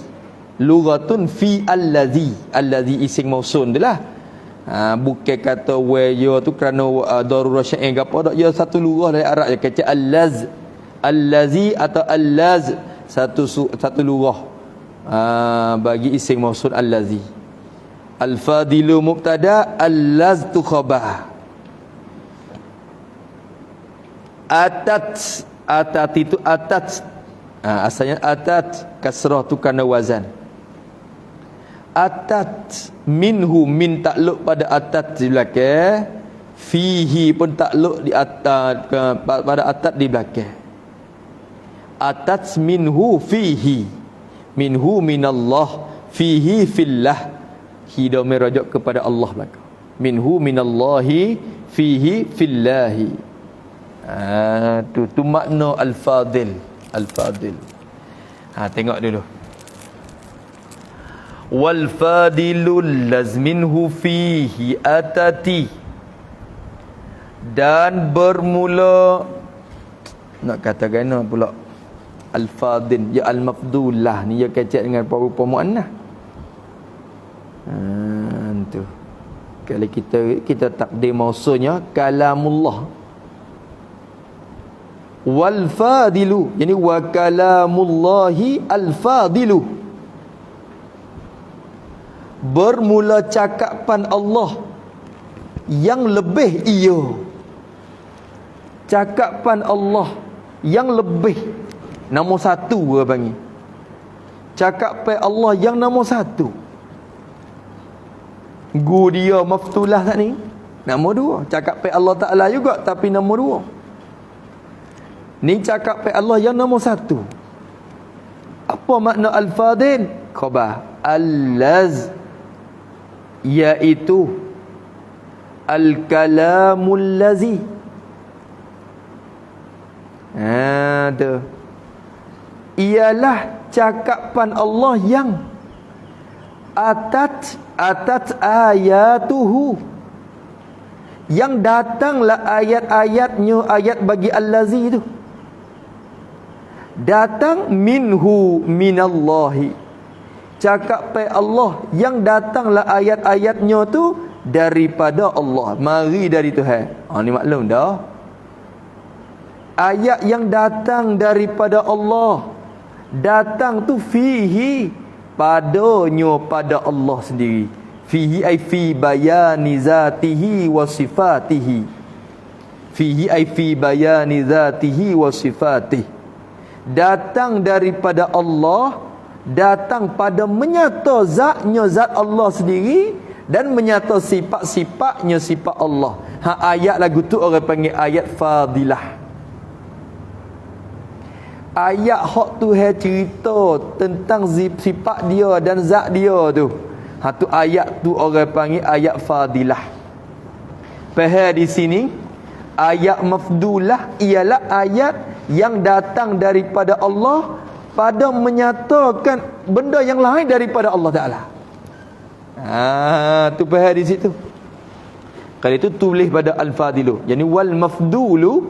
Lughatun fi al-lazi. Al-lazi ising mausun tu lah. Bukan kata waya tu kerana darurah syai'in ke apa tak. Ya satu lurah dari Arab je kata al-laz, al-lazi atau al-laz, satu lurah bagi ising mausul al-lazi. Al-fadilu mubtada, al-laz tu khabar. Atat itu atat. Asalnya atat, kasrah tu kerana wazan. Atat minhu, min takluk pada atat di belakang, fihi pun takluk di atas pada atat di belakang. Atat minhu fihi, minhu minallah, fihi fillah. Hidup merujuk kepada Allah belakang. Minhu minallahi, fihi fillahi. Tu makna al-fadil. Al-fadil. Tengok dulu. Wal fadilul lazminhu fihi atati, dan bermula, nak kata gana pula, Al-fadil, ya al-mafdulah ni ya kecek dengan rupa muannah. Tu. Kalau kita takdir maksudnya kalamullah. Wal fadilu, yani wa kalamullahi al-fadilu. Bermula cakapan Allah yang lebih ia. Cakapan Allah yang lebih, nombor satu orang panggil. Cakapan Allah yang nombor satu. Dia maftulah tak ni? Nombor dua. Cakapan Allah Ta'ala juga, tapi nombor dua. Ni cakapan Allah yang nombor satu. Apa makna al-fadil? Khabar al-laz, iaitu al-kalamul lazi. Ialah cakapan Allah yang atat ayatuhu, yang datanglah ayat-ayatnya, ayat bagi al-lazi itu datang minhu minallahi. Cakapan Allah yang datanglah ayat-ayatnya tu daripada Allah, mari dari Tuhan. Ni maklum dah. Ayat yang datang daripada Allah, datang tu fihi, padanya pada Allah sendiri. Fihi ay fi bayani zatihi wa sifatihi. Fihi ay fi bayani zatihi wa sifatihi. Datang daripada Allah, datang pada menyata zatnya zat Allah sendiri, dan menyata sifat-sifatnya sifat Allah. Ayat lagu tu orang panggil ayat fadilah. Ayat hak Tuhan cerita tentang sifat dia dan zat dia tu. Tu ayat tu orang panggil ayat fadilah. Faham di sini? Ayat mafdulah ialah ayat yang datang daripada Allah pada menyatakan benda yang lain daripada Allah Ta'ala. Tu faham di situ. Kalau itu tulis pada al-fadilu. Yani wal mafdulu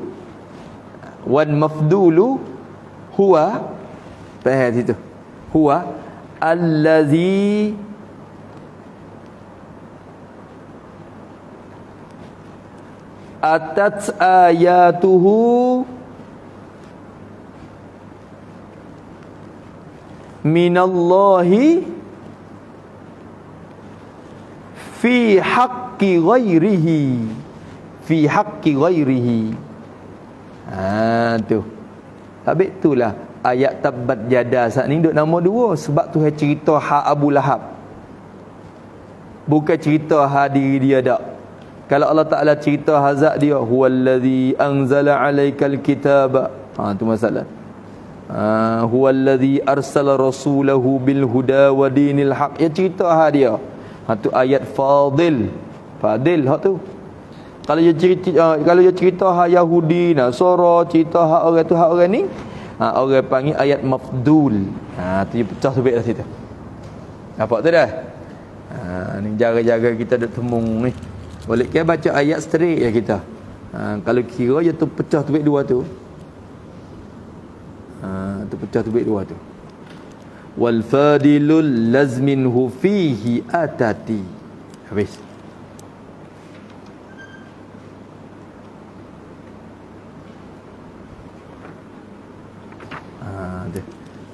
huwa, faham situ, huwa allazi atat ayatuhu minallahi fi haqqi ghairihi, fi haqqi ghairihi. Tu habis itulah ayat tabbat yada saat ni duduk nombor dua. Sebab Tuhan cerita hak Abu Lahab, bukan cerita hak diri dia dak. Kalau Allah Ta'ala cerita hazak dia, huwallazi anzala alaikal kitaba, tu masalah. Huwallazi arsala rasulahu bil huda wa dinil haq, ya cerita hak dia. Tu ayat fadil hak tu. Kalau dia cerita hak Yahudi, Nasara, cerita hak orang tu, hak orang ni, orang panggil ayat mafdul. Tu dia pecah sebab dah situ. Nampak tu dah? Ni jaga-jaga kita duk temung ni. Boleh ke baca ayat straight ya kita. Kalau kira dia tu pecah sebab dua tu. Tu pecah sebab dua tu. Wal fadilul lazminhu fihi atati. Habis.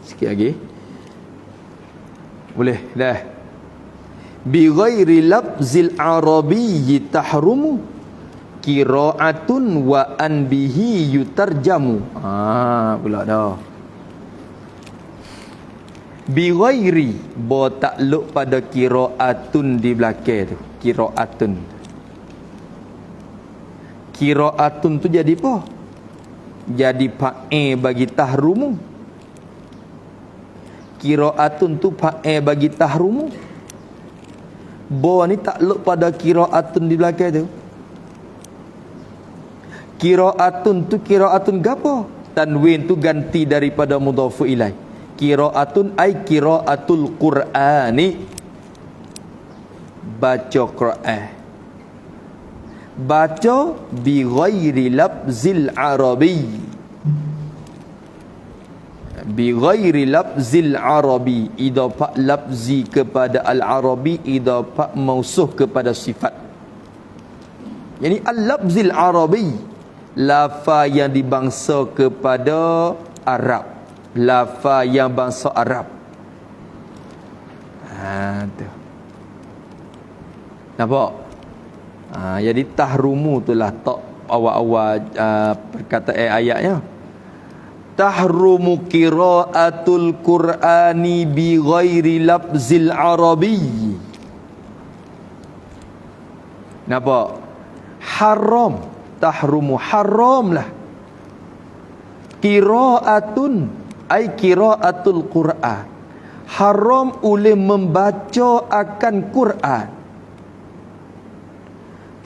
Sikit lagi. Boleh dah. Bi ghairi lafzil arabiyyi tahrumu qira'atun wa an bihi yutarjamu. Pula dah. Bi ghairi, bo takluk pada qira'atun di belakang tu. Qira'atun. Qira'atun tu jadi apa? Jadi fa'il bagi tahrumu. Qira'atun tu fa'il bagi tahrumu. Bo ni takluk pada qira'atun di belakang tu. Qira'atun tu qira'atun gapo? Tanwin tu ganti daripada mudhafu ilai. Qira'atun ay qira'atul Qur'ani, baca Quran. Baca bi ghairi lafzil arabi. bi ghairi lafzil arabi, idafah lafzi kepada al-arabi, idafah mausuh kepada sifat. Yani al-lafzil arabi, lafaz yang dibangsa kepada Arab, lafaz yang bangsa Arab. Tu nampak? Jadi tahrumu itulah tak awal-awal perkataan ayatnya. Tahrumu qiraatul Qur'ani bi ghairi lafzil arabi. Nampak? Haram. Tahrumu haram lah. Qiraatun ay qiraatul Qur'an. Haram oleh membaca akan Quran.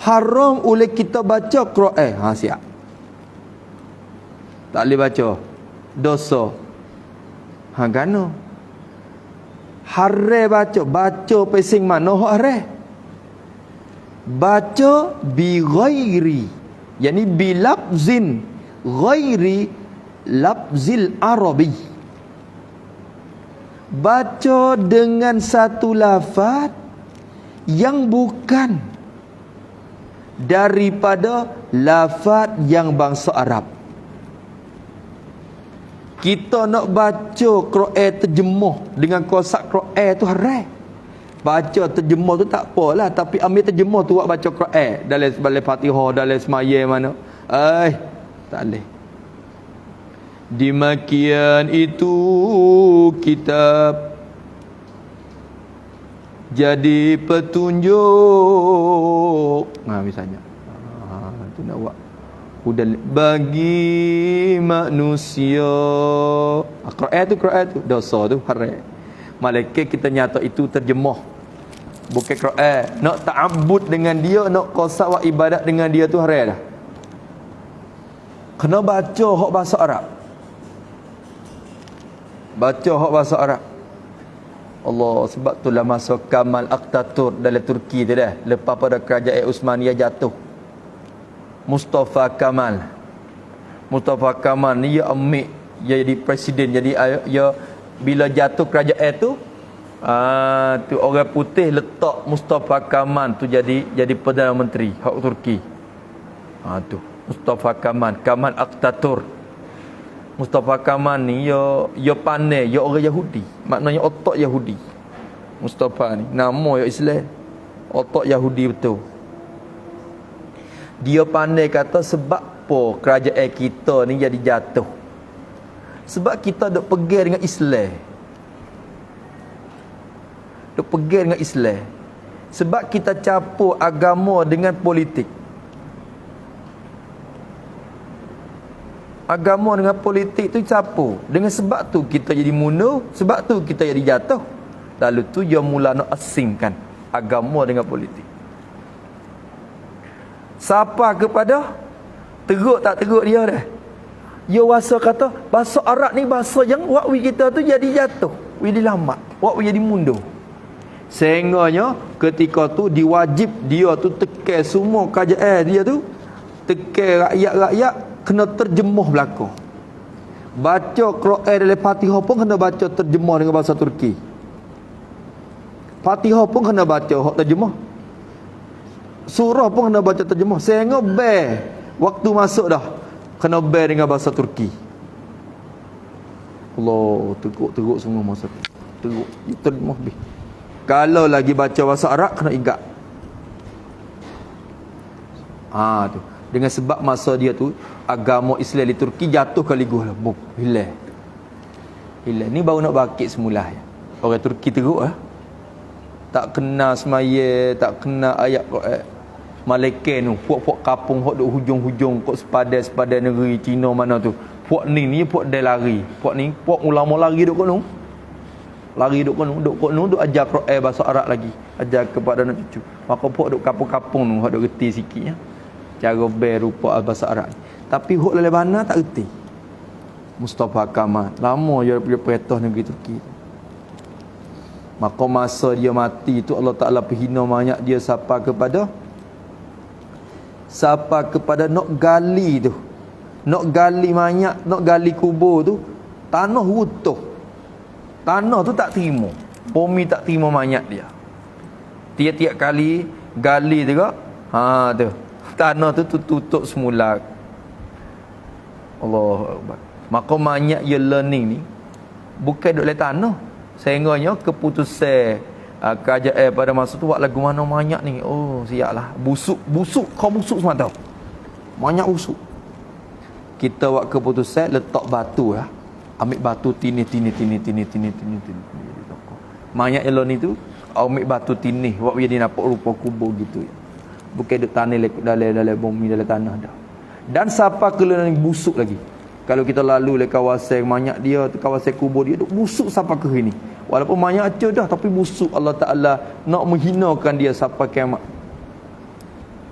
Haram oleh kita baca Quran. Siap. Tak boleh baca. Dosa. Gano. Haram baca. Baca pesing mana hak haram? Baca bi ghairi. Yani bi lafzin ghairi lafzil arabi. Baca dengan satu lafaz yang bukan daripada lafaz yang bangsa Arab. Kita nak baca Quran terjemuh dengan kosak Quran tu haram. Baca terjemuh tu tak apalah, tapi ambil terjemuh tu buat baca Quran dalam Fatihah, dalam semaya mana. Tak boleh. Demikian itu kitab jadi petunjuk. Misalnya tu nak buat hudan bagi manusia. Quran tu dosa tu haram. Malaikat kita nyata itu terjemuh, bukan Quran. Nak ta'abbud dengan dia, nak qasad wa ibadat dengan dia tu haram dah. Kena baca hak bahasa Arab. Baca hak bahasa Arab. Allah, sebab itulah masa Kamal Atatürk dalam Turki tu dah, lepas pada kerajaan Uthmaniyah jatuh, Mustafa Kamal ni dia ambil, dia jadi presiden. Jadi dia bila jatuh kerajaan tu, tu orang putih letak Mustafa Kamal tu jadi Perdana Menteri hak Turki. Tu Mustafa Kamal Atatürk. Mustafa Kamal ni dia pandai, dia orang Yahudi. Maknanya otak Yahudi. Mustafa ni nama dia Islam, otak Yahudi betul. Dia pandai kata sebab apa kerajaan kita ni jadi jatuh. Sebab kita duk pegang dengan Islam. Duk pegang dengan Islam. Sebab kita campur agama dengan politik. Agama dengan politik tu campur. Dengan sebab tu kita jadi mundur, sebab tu kita jadi jatuh. Lalu tu dia mula nak asingkan agama dengan politik. Siapa kepada teruk tak teruk dia dah. Dia rasa kata bahasa Arab ni bahasa yang wakwi kita tu jadi jatuh, wi dilamat, wakwi jadi mundur. Sehingganya ketika tu diwajib dia tu tekan semua kerajaan dia tu, tekan rakyat-rakyat kena terjemuh belaka. Baca Quran dalam Fatihah pun kena baca terjemuh dengan bahasa Turki. Fatihah pun kena baca hak terjemuh. Surah pun kena baca terjemuh. Sehingga waktu masuk dah kena dengan bahasa Turki. Allah, teruk semua masa tu. Teruk. Terjemuh habis. Kalau lagi baca bahasa Arab kena ingat. Tu. Dengan sebab masa dia tu agama Islam di Turki jatuh kali gua lah. Hilang. Ni baru nak bangkit semula. Orang Turki teruk lah. Tak kena semaya, tak kena ayat Quran. Malaikat tu, puak-puak kapung hok duk hujung-hujung kok sepadan negeri Cina mana tu. Puak ni puak dia lari. Puak ni puak ulama lari duk kono. Duk ajar Quran bahasa Arab lagi. Ajar kepada anak cucu. Maka puak duk kapung-kapung tu hok duk reti sikitnya. Cara rupa bahasa Arab. Tapi hok dalam mana tak reti. Mustafa Kamal lama dia perintah negeri Turki. Maka masa dia mati tu Allah Taala penghina banyak dia siapa kepada nak gali tu. Nak gali mayat, nak gali kubur tu, Tanah runtuh. Tanah tu tak terima. Bumi tak terima mayat dia. Tiap-tiap kali gali juga, tu. Tanah tu tutup semula. Allahu Akbar. Maka mayat yang learning ni bukan duduk dalam tanah. Sehingganya keputusan kerajaan pada masa tu buat lagu mana mayat ni. Oh, siaplah. Busuk kau busuk semua tahu. Mayat busuk. Kita buat keputusan letak batu lah. Ambil batu tinih. Mayat elok ni tu ambil batu tinih buat dia nampak rupa kubur gitu. Bukan duk tanah dalam bumi dalam tanah dah. Dan siapa kelana busuk lagi. Kalau kita lalu le kawasan mayat dia tu, kawasan kubur dia duk busuk sampai ke sini. Walaupun mayat aja dah tapi busuk, Allah Taala nak menghinakan dia sampai kiamat.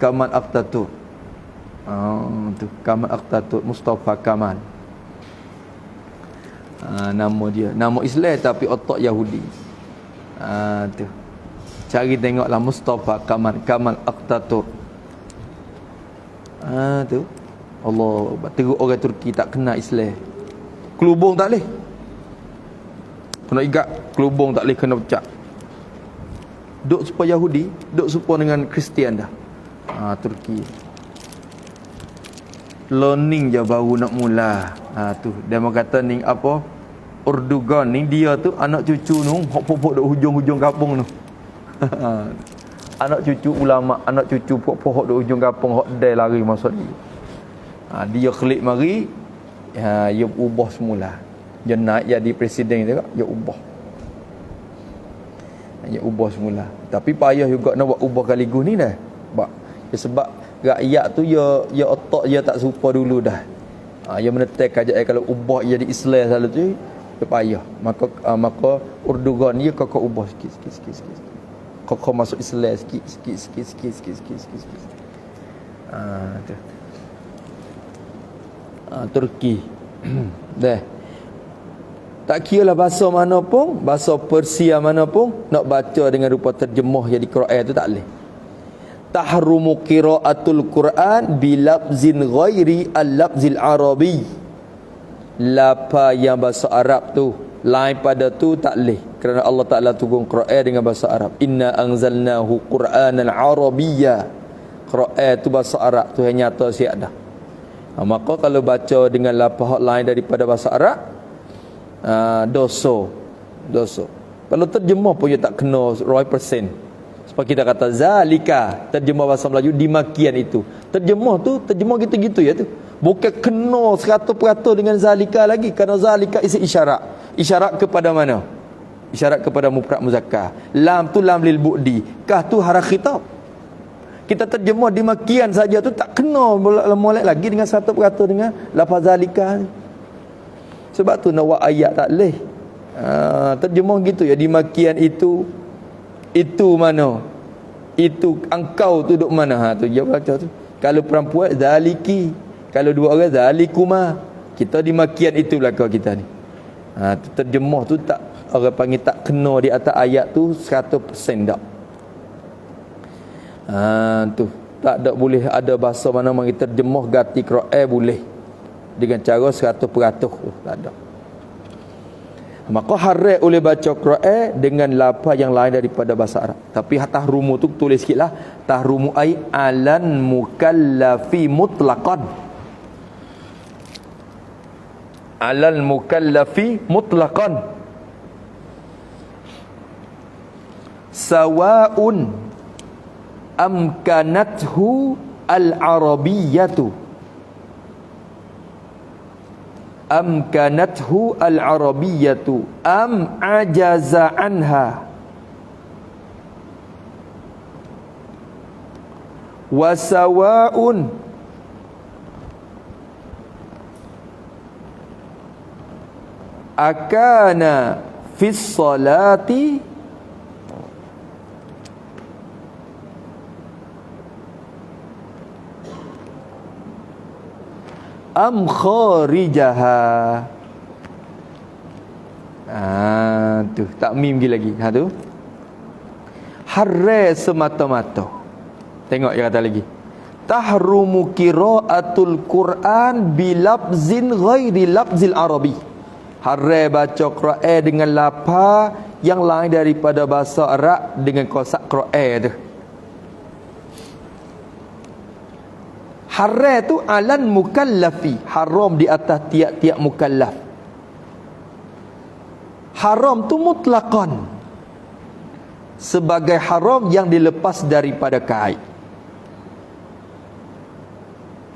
Kamal Aqtatut. Tu Kamal Aqtatut Mustafa Kamal. Nama dia, nama Islam tapi otak Yahudi. Tu. Cari tengoklah Mustafa Kamal Aqtatut. Tu. Allah, teruk orang Turki tak kena Islam. Kelubung tak boleh. Kena ikat, kelubung tak boleh kena pecah. Duk supaya Yahudi, duk supaya dengan Kristian dah. Turki. Learning je baru nak mula. Tu dia mau kata ni apa? Erdogan ni dia tu anak cucu nu hok-hok duk hujung-hujung kampung tu. Anak cucu ulama, anak cucu pokok-pokok duk hujung kampung hok dai lari masuk dia. Dia klik mari, dia ubah semula. Dia naik jadi presiden tu, dia ubah. Dia ubah semula. Tapi payah juga nak buat ubah kaligus ni dah. Sebab rakyat tu dia otak dia tak serupa dulu dah. Dia menetek kerajaan kalau ubah jadi Islam selalu tu dia payah. Maka Erdogan dia kau ubah sikit. Kau masuk Islam sikit. Tu. Turki. Dah. Tak kira lah bahasa mana pun, bahasa Persia mana pun, nak baca dengan rupa terjemah jadi Quran tu tak boleh. Tahrumu qiraatul Quran bilafzin ghairi al-lafzil arabi. Lapa yang bahasa Arab tu lain pada tu tak boleh, kerana Allah Taala turun Quran dengan bahasa Arab. Inna anzalnahu Qur'anan Arabiyya. Quran tu bahasa Arab tu hanya nyata siap dah. Maka kalau baca dengan lafaz lain daripada bahasa Arab, dosa. Kalau terjemah pun dia tak kena 100%. Sebab kita kata zalika, terjemah bahasa Melayu dimakian itu. Terjemah tu terjemah gitu-gitu ya tu. Bukan kena 100% dengan zalika lagi, kerana zalika isi isyarat. Isyarat kepada mana? Isyarat kepada mufrad muzakkar. Lam tu lam lil bu'di, kah tu haraf khitab. Kita terjemah dimakian saja tu tak kena molek lagi dengan 100% dengan lafaz zalika. Sebab tu nak buat ayat tak leh. Terjemah gitu ya, dimakian itu mana? Itu engkau tu duk mana? Tu dia baca tu. Kalau perempuan zaliki, kalau dua orang zalikuma. Kita dimakian itu belakang kita ni. Terjemah tu tak, orang panggil tak kena di atas ayat tu 100% tak. Tu tak ada boleh ada bahasa mana mari terjemah ganti Quran boleh dengan cara 100% tu tak ada. Maka haram oleh baca Quran dengan lafaz yang lain daripada bahasa Arab. Tapi tahrumu tu tulis sikitlah, tahrumu ai alan mukallafi mutlaqan. Alal mukallafi mutlaqan sawaun amkanathu al-arabiyyatu am ajaza anha wa sawaun akana fis salati am kharijaha. Tu tak mim lagi. Tu haram semata-mata. Tengok dia kata lagi, tahrumu qiraatul Quran bilafzin ghairi lafzil arabi. Haram baca Quran dengan lafaz yang lain daripada bahasa Arab dengan kosak Quran tu. Haram tu alan mukallafi, haram di atas tiap-tiap mukallaf. Haram tu mutlaqan, sebagai haram yang dilepas daripada kait.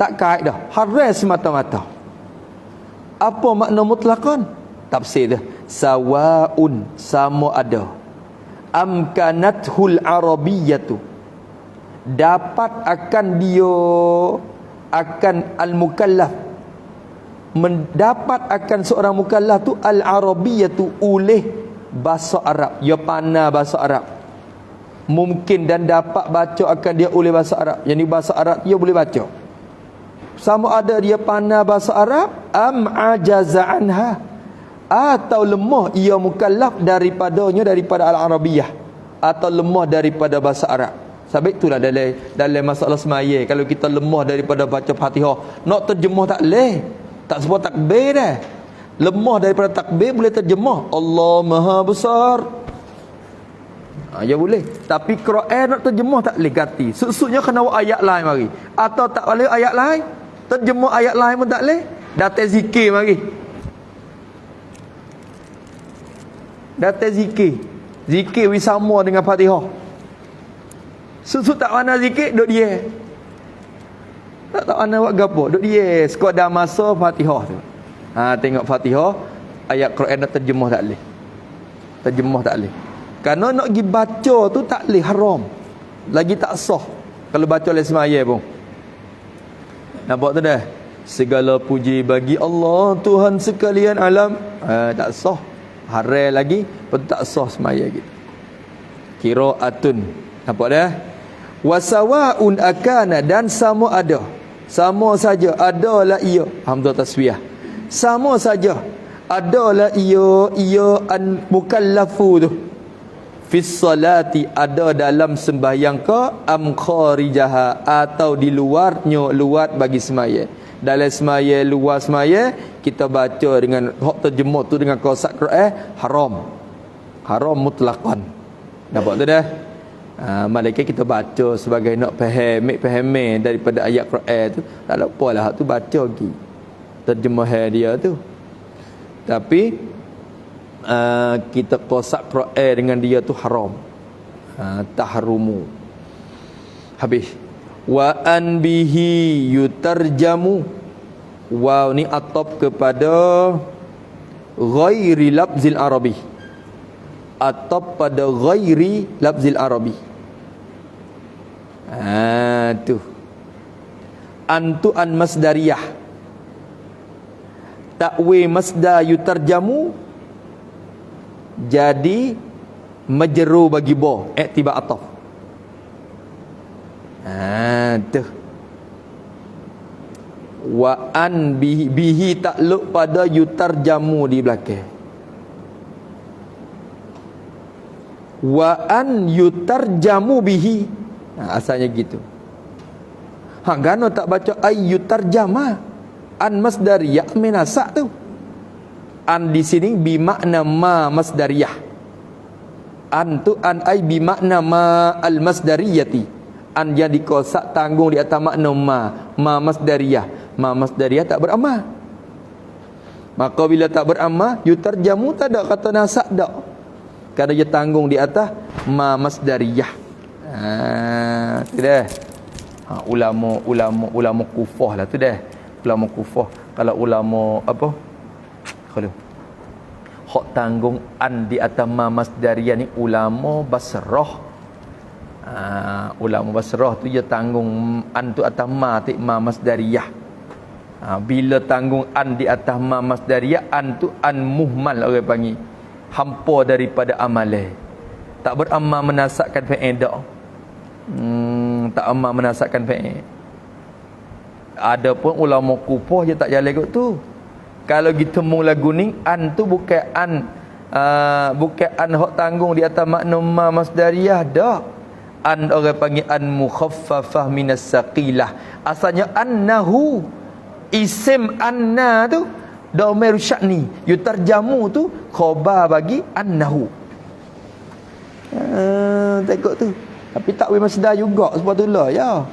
Tak kait dah, haram semata-mata. Apa makna mutlaqan? Tafsir dia, sawaun, sama ada, amkanathul arabiyyatu, dapat akan dia, akan al-mukallaf, mendapat akan seorang mukallaf tu al-arabiyyatu, oleh bahasa Arab. Dia pandai bahasa Arab, mungkin dan dapat baca akan dia oleh bahasa Arab. Yang ni bahasa Arab dia boleh baca. Sama ada dia pandai bahasa Arab, am ajaza anha, atau lemah ia mukallaf daripada al-arabiyyah, atau lemah daripada bahasa Arab. Sebab itulah dalam masalah semaya, kalau kita lemah daripada baca Fatihah, nak terjemah tak leh, tak sebut takbir dah. Lemah daripada takbir boleh terjemah Allah Maha Besar. Ya boleh. Tapi Quran nak terjemah tak boleh ganti. Sesudahnya kena ayat lain mari. Atau tak boleh ayat lain, terjemah ayat lain pun tak boleh. Datang zikir mari. Datang zikir. Zikir wisama dengan Fatihah. Susut tak mana zikir, duduk dia. Tak mana buat gapo, duduk dia. Sekadar masa Fatihah tu. Tengok Fatihah, ayat Quran nak terjemah tak boleh. Terjemah tak boleh. Kerana nak pergi baca tu tak boleh, haram. Lagi tak sah kalau baca oleh semaya pun. Nampak tu dah? Segala puji bagi Allah Tuhan sekalian alam. Tak sah. Haram lagi, pun tak sah semaya gitu. Qiraatun. Nampak dah? Wasawaun akana, dan sama ada, sama saja, adalah ia, hamzah taswiyah, sama saja, adalah ia an mukallafu tu fis salati, ada dalam sembahyang ke, am kharijaha, atau di luarnya, luar bagi semaya. Dalam semaya, luar semaya, kita baca dengan hak terjemah tu dengan kosak Quran, haram. Haram mutlaqan. Nampak tu dah? Malaikat kita baca sebagai nak faham daripada ayat Quran tu, tak apalah hak tu baca lagi terjemahan dia tu. Tapi kita kosak Quran dengan dia tu haram. Tahrumu. Habis. Wa an bihi yutarjamu. Wow, ni atop kepada ghairi lafzil arabi, atau pada ghairi lafzil arabi. Tu antu an masdariyah, takwi masdar yutarjamu jadi majru bagi ba, iktibar ataf. Tu wa an bihi takluk pada yutarjamu di belakang. Wa an yutarjamu bihi, asalnya gitu. Gano tak baca ay yutarjama, an masdariyah minasak tu. An di sini bimakna ma masdariyah. An tu an ay bimakna ma al masdariyati. An yang dikosak tanggung di atas makna ma masdariyah. Ma masdariyah tak beramal. Maka bila tak beramal, yutarjamu tak ada kata nasak dak. Kerana dia tanggung di atas ma masdariyah. Tu dah. Ulama Kufah lah tu dah. Ulama Kufah. Kalau ulama apa? Kalau hak tanggung an di atas ma masdariyah ni ulama Basrah. Ulama Basrah tu dia tanggung an tu atas ma tik ma masdariyah. Bila tanggung an di atas ma masdariyah, an tu an muhmal orang panggil. Hampa daripada amalan. Tak beramal menasakkan fa'il dak. Tak amal menasakkan fa'il. Adapun ulama Kufah je tak jalan kot tu. Kalau kita temu lagu ni, an tu bukan an hak tanggung di atas makna ma masdariyah dak. An orang panggil an mukhaffafah minas saqilah. Asalnya annahu, isim anna tu Damiru sya'ni. Yutarjamu tu khabar bagi annahu. Tengok tu. Tapi takwil masdar juga sepatutnya ya.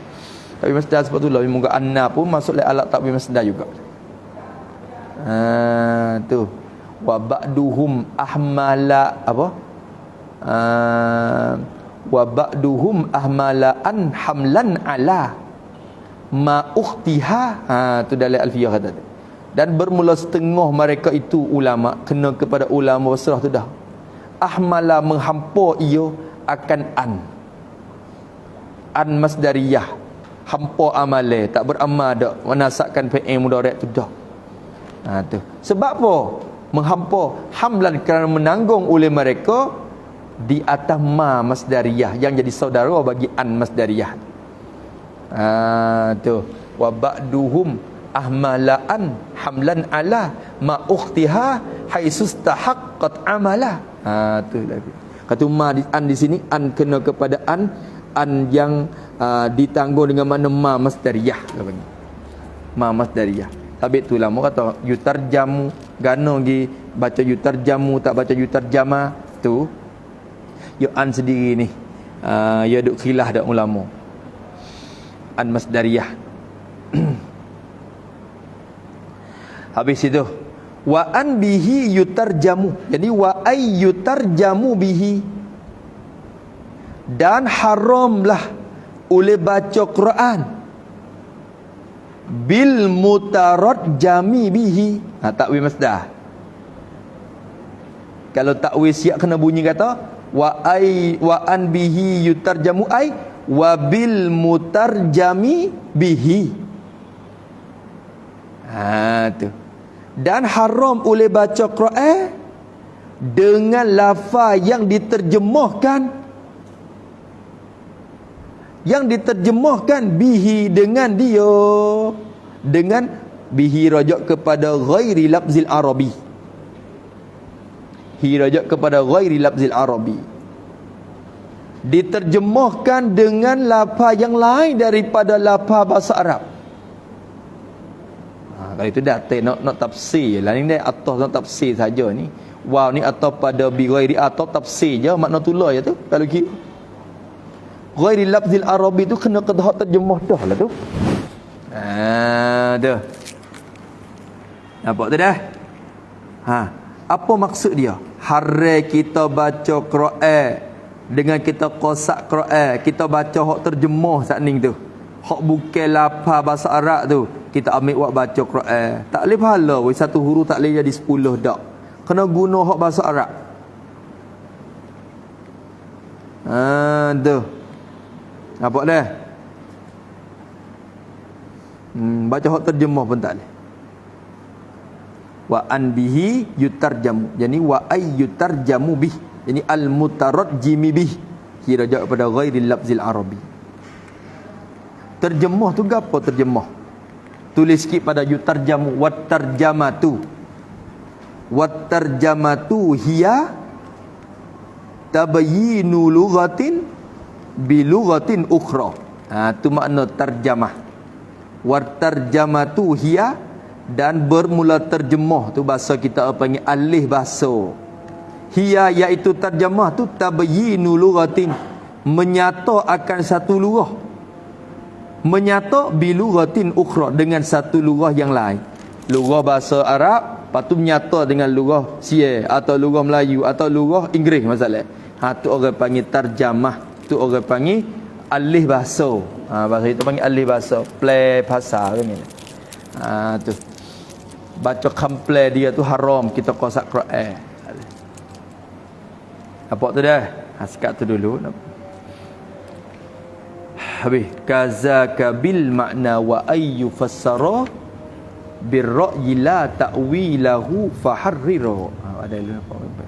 Takwil masdar sepatutnya moga anna pun masuk dalam alat takwil masdar juga. Tu. Wa ba'duhum ahmala apa? Wa ba'duhum ahmalaan hamlan ala ma ukhtiha. Tu dalam alfiyah kata tu. Dan bermula setengah mereka itu ulama kena kepada ulama Basrah tu dah. Ahmala menghampa ia akan an masdariyah, hampa amale, tak beramal dak menasakkan fi'il mudhari' tu dah. Tu sebab apa menghampa? Hamlan kerana menanggung oleh mereka di atas ma masdariyah yang jadi saudara bagi an masdariyah. Tu wa ba'duhum ahmalaan hamlan ala ma ukhtiha haisustahaqqat amala. Tu lagi. Kata ma di an di sini an kena kepada an yang ditanggung dengan makna ma masdariyah dia panggil. Ma masdariyah. Habis tu lama kata yutarjamu gano gi baca yutarjamu tak baca yutarjama tu. Ya an sendiri ni. Ya duk khilaf dak ulama. An masdariyah. Habis itu wa an bihi yutarjamu. Jadi wa ay yutarjamu bihi. Dan haramlah oleh baca Quran bil mutarajjami bihi. Takwil masdar. Kalau takwil siap kena bunyi kata wa an bihi yutarjamu ay wa bil mutarjami bihi. Tu. Dan haram oleh baca Quran dengan lafaz yang diterjemahkan bihi dengan dia, dengan bihi rajak kepada ghairi lafzil arabi. Hi rajak kepada ghairi lafzil arabi. Diterjemahkan dengan lafaz yang lain daripada lafaz bahasa Arab. Kalau itu dah nak tafsir lah ni, atas nak tafsir saja ni. Wow ni atau pada bi ghairi atau tafsir je makna tulah je tu. Kalau kira ghairi lafzil arabi tu kena kedah terjemah dah lah tu. Tu. Nampak tu dah? Apa maksud dia? Haram kita baca Quran dengan kita qasak Quran, kita baca hak terjemah sat ning tu. Hak bukan lafaz bahasa Arab tu, kita ambil buat baca Quran. Tak boleh pahala weh, satu huruf tak boleh jadi 10 dak. Kena guna hak bahasa Arab. Tu. Nampak dah? Baca hak terjemah pun tak boleh. Wa an bihi yutarjamu. Jadi wa ay yutarjamu bih. Jadi al mutarajjimi bih. Kira jawab pada ghairil lafzil arabi. Terjemah tu gapo terjemah? Tulis sikit pada yutarjamu wat tarjamatu. Wat tarjamatu hiya tabayyinu lughatin bi lughatin ukhra. Tu makna terjemah. Wat tarjamatu hiya, dan bermula terjemah tu bahasa kita panggil alih bahasa. Hiya iaitu terjemah tu tabayyinu lughatin, menyata akan satu lughah. Menyata bi lughatin ukhra, dengan satu lughah yang lain. Lughah bahasa Arab, lepas tu menyata dengan lughah Sia atau lughah Melayu atau lughah Inggeris masalah. Tu orang panggil terjemah. Tu orang panggil alih bahasa. Bahasa itu panggil alih bahasa, play bahasa kan ni. Tu. Baca komple dia tu haram kita qasak Quran. Nampak tu dah? Sekat tu dulu. Habis kazaka bil makna wa ayyu fassara bir ra'yi la ta'wilahu faharriru. Ada dulu apa?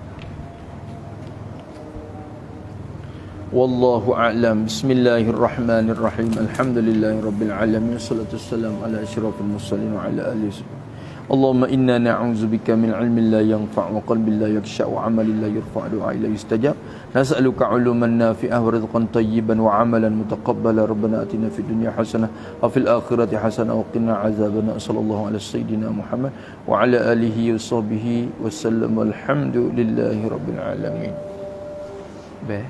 Wallahu a'lam. Bismillahirrahmanirrahim. Alhamdulillahirabbil alamin. Wassalatu wassalamu ala asyrafil mursalin wa ala alihi Allahumma inna na'udzubika min ilmin la yanfa' wa qalbin la yakhsha' wa 'amalin la yurfa' wa du'ain la yustajab. Nas'aluka 'uluman nafi'ah wa rizqan tayyiban wa 'amalan mutaqabbala. Rabbana atina fid dunya hasanah wa fil akhirati hasanah wa qina 'adzabannar. Sallallahu ala sayyidina Muhammad wa ala alihi wa sahbihi wa sallam. Walhamdulillahi rabbil alamin. Baik,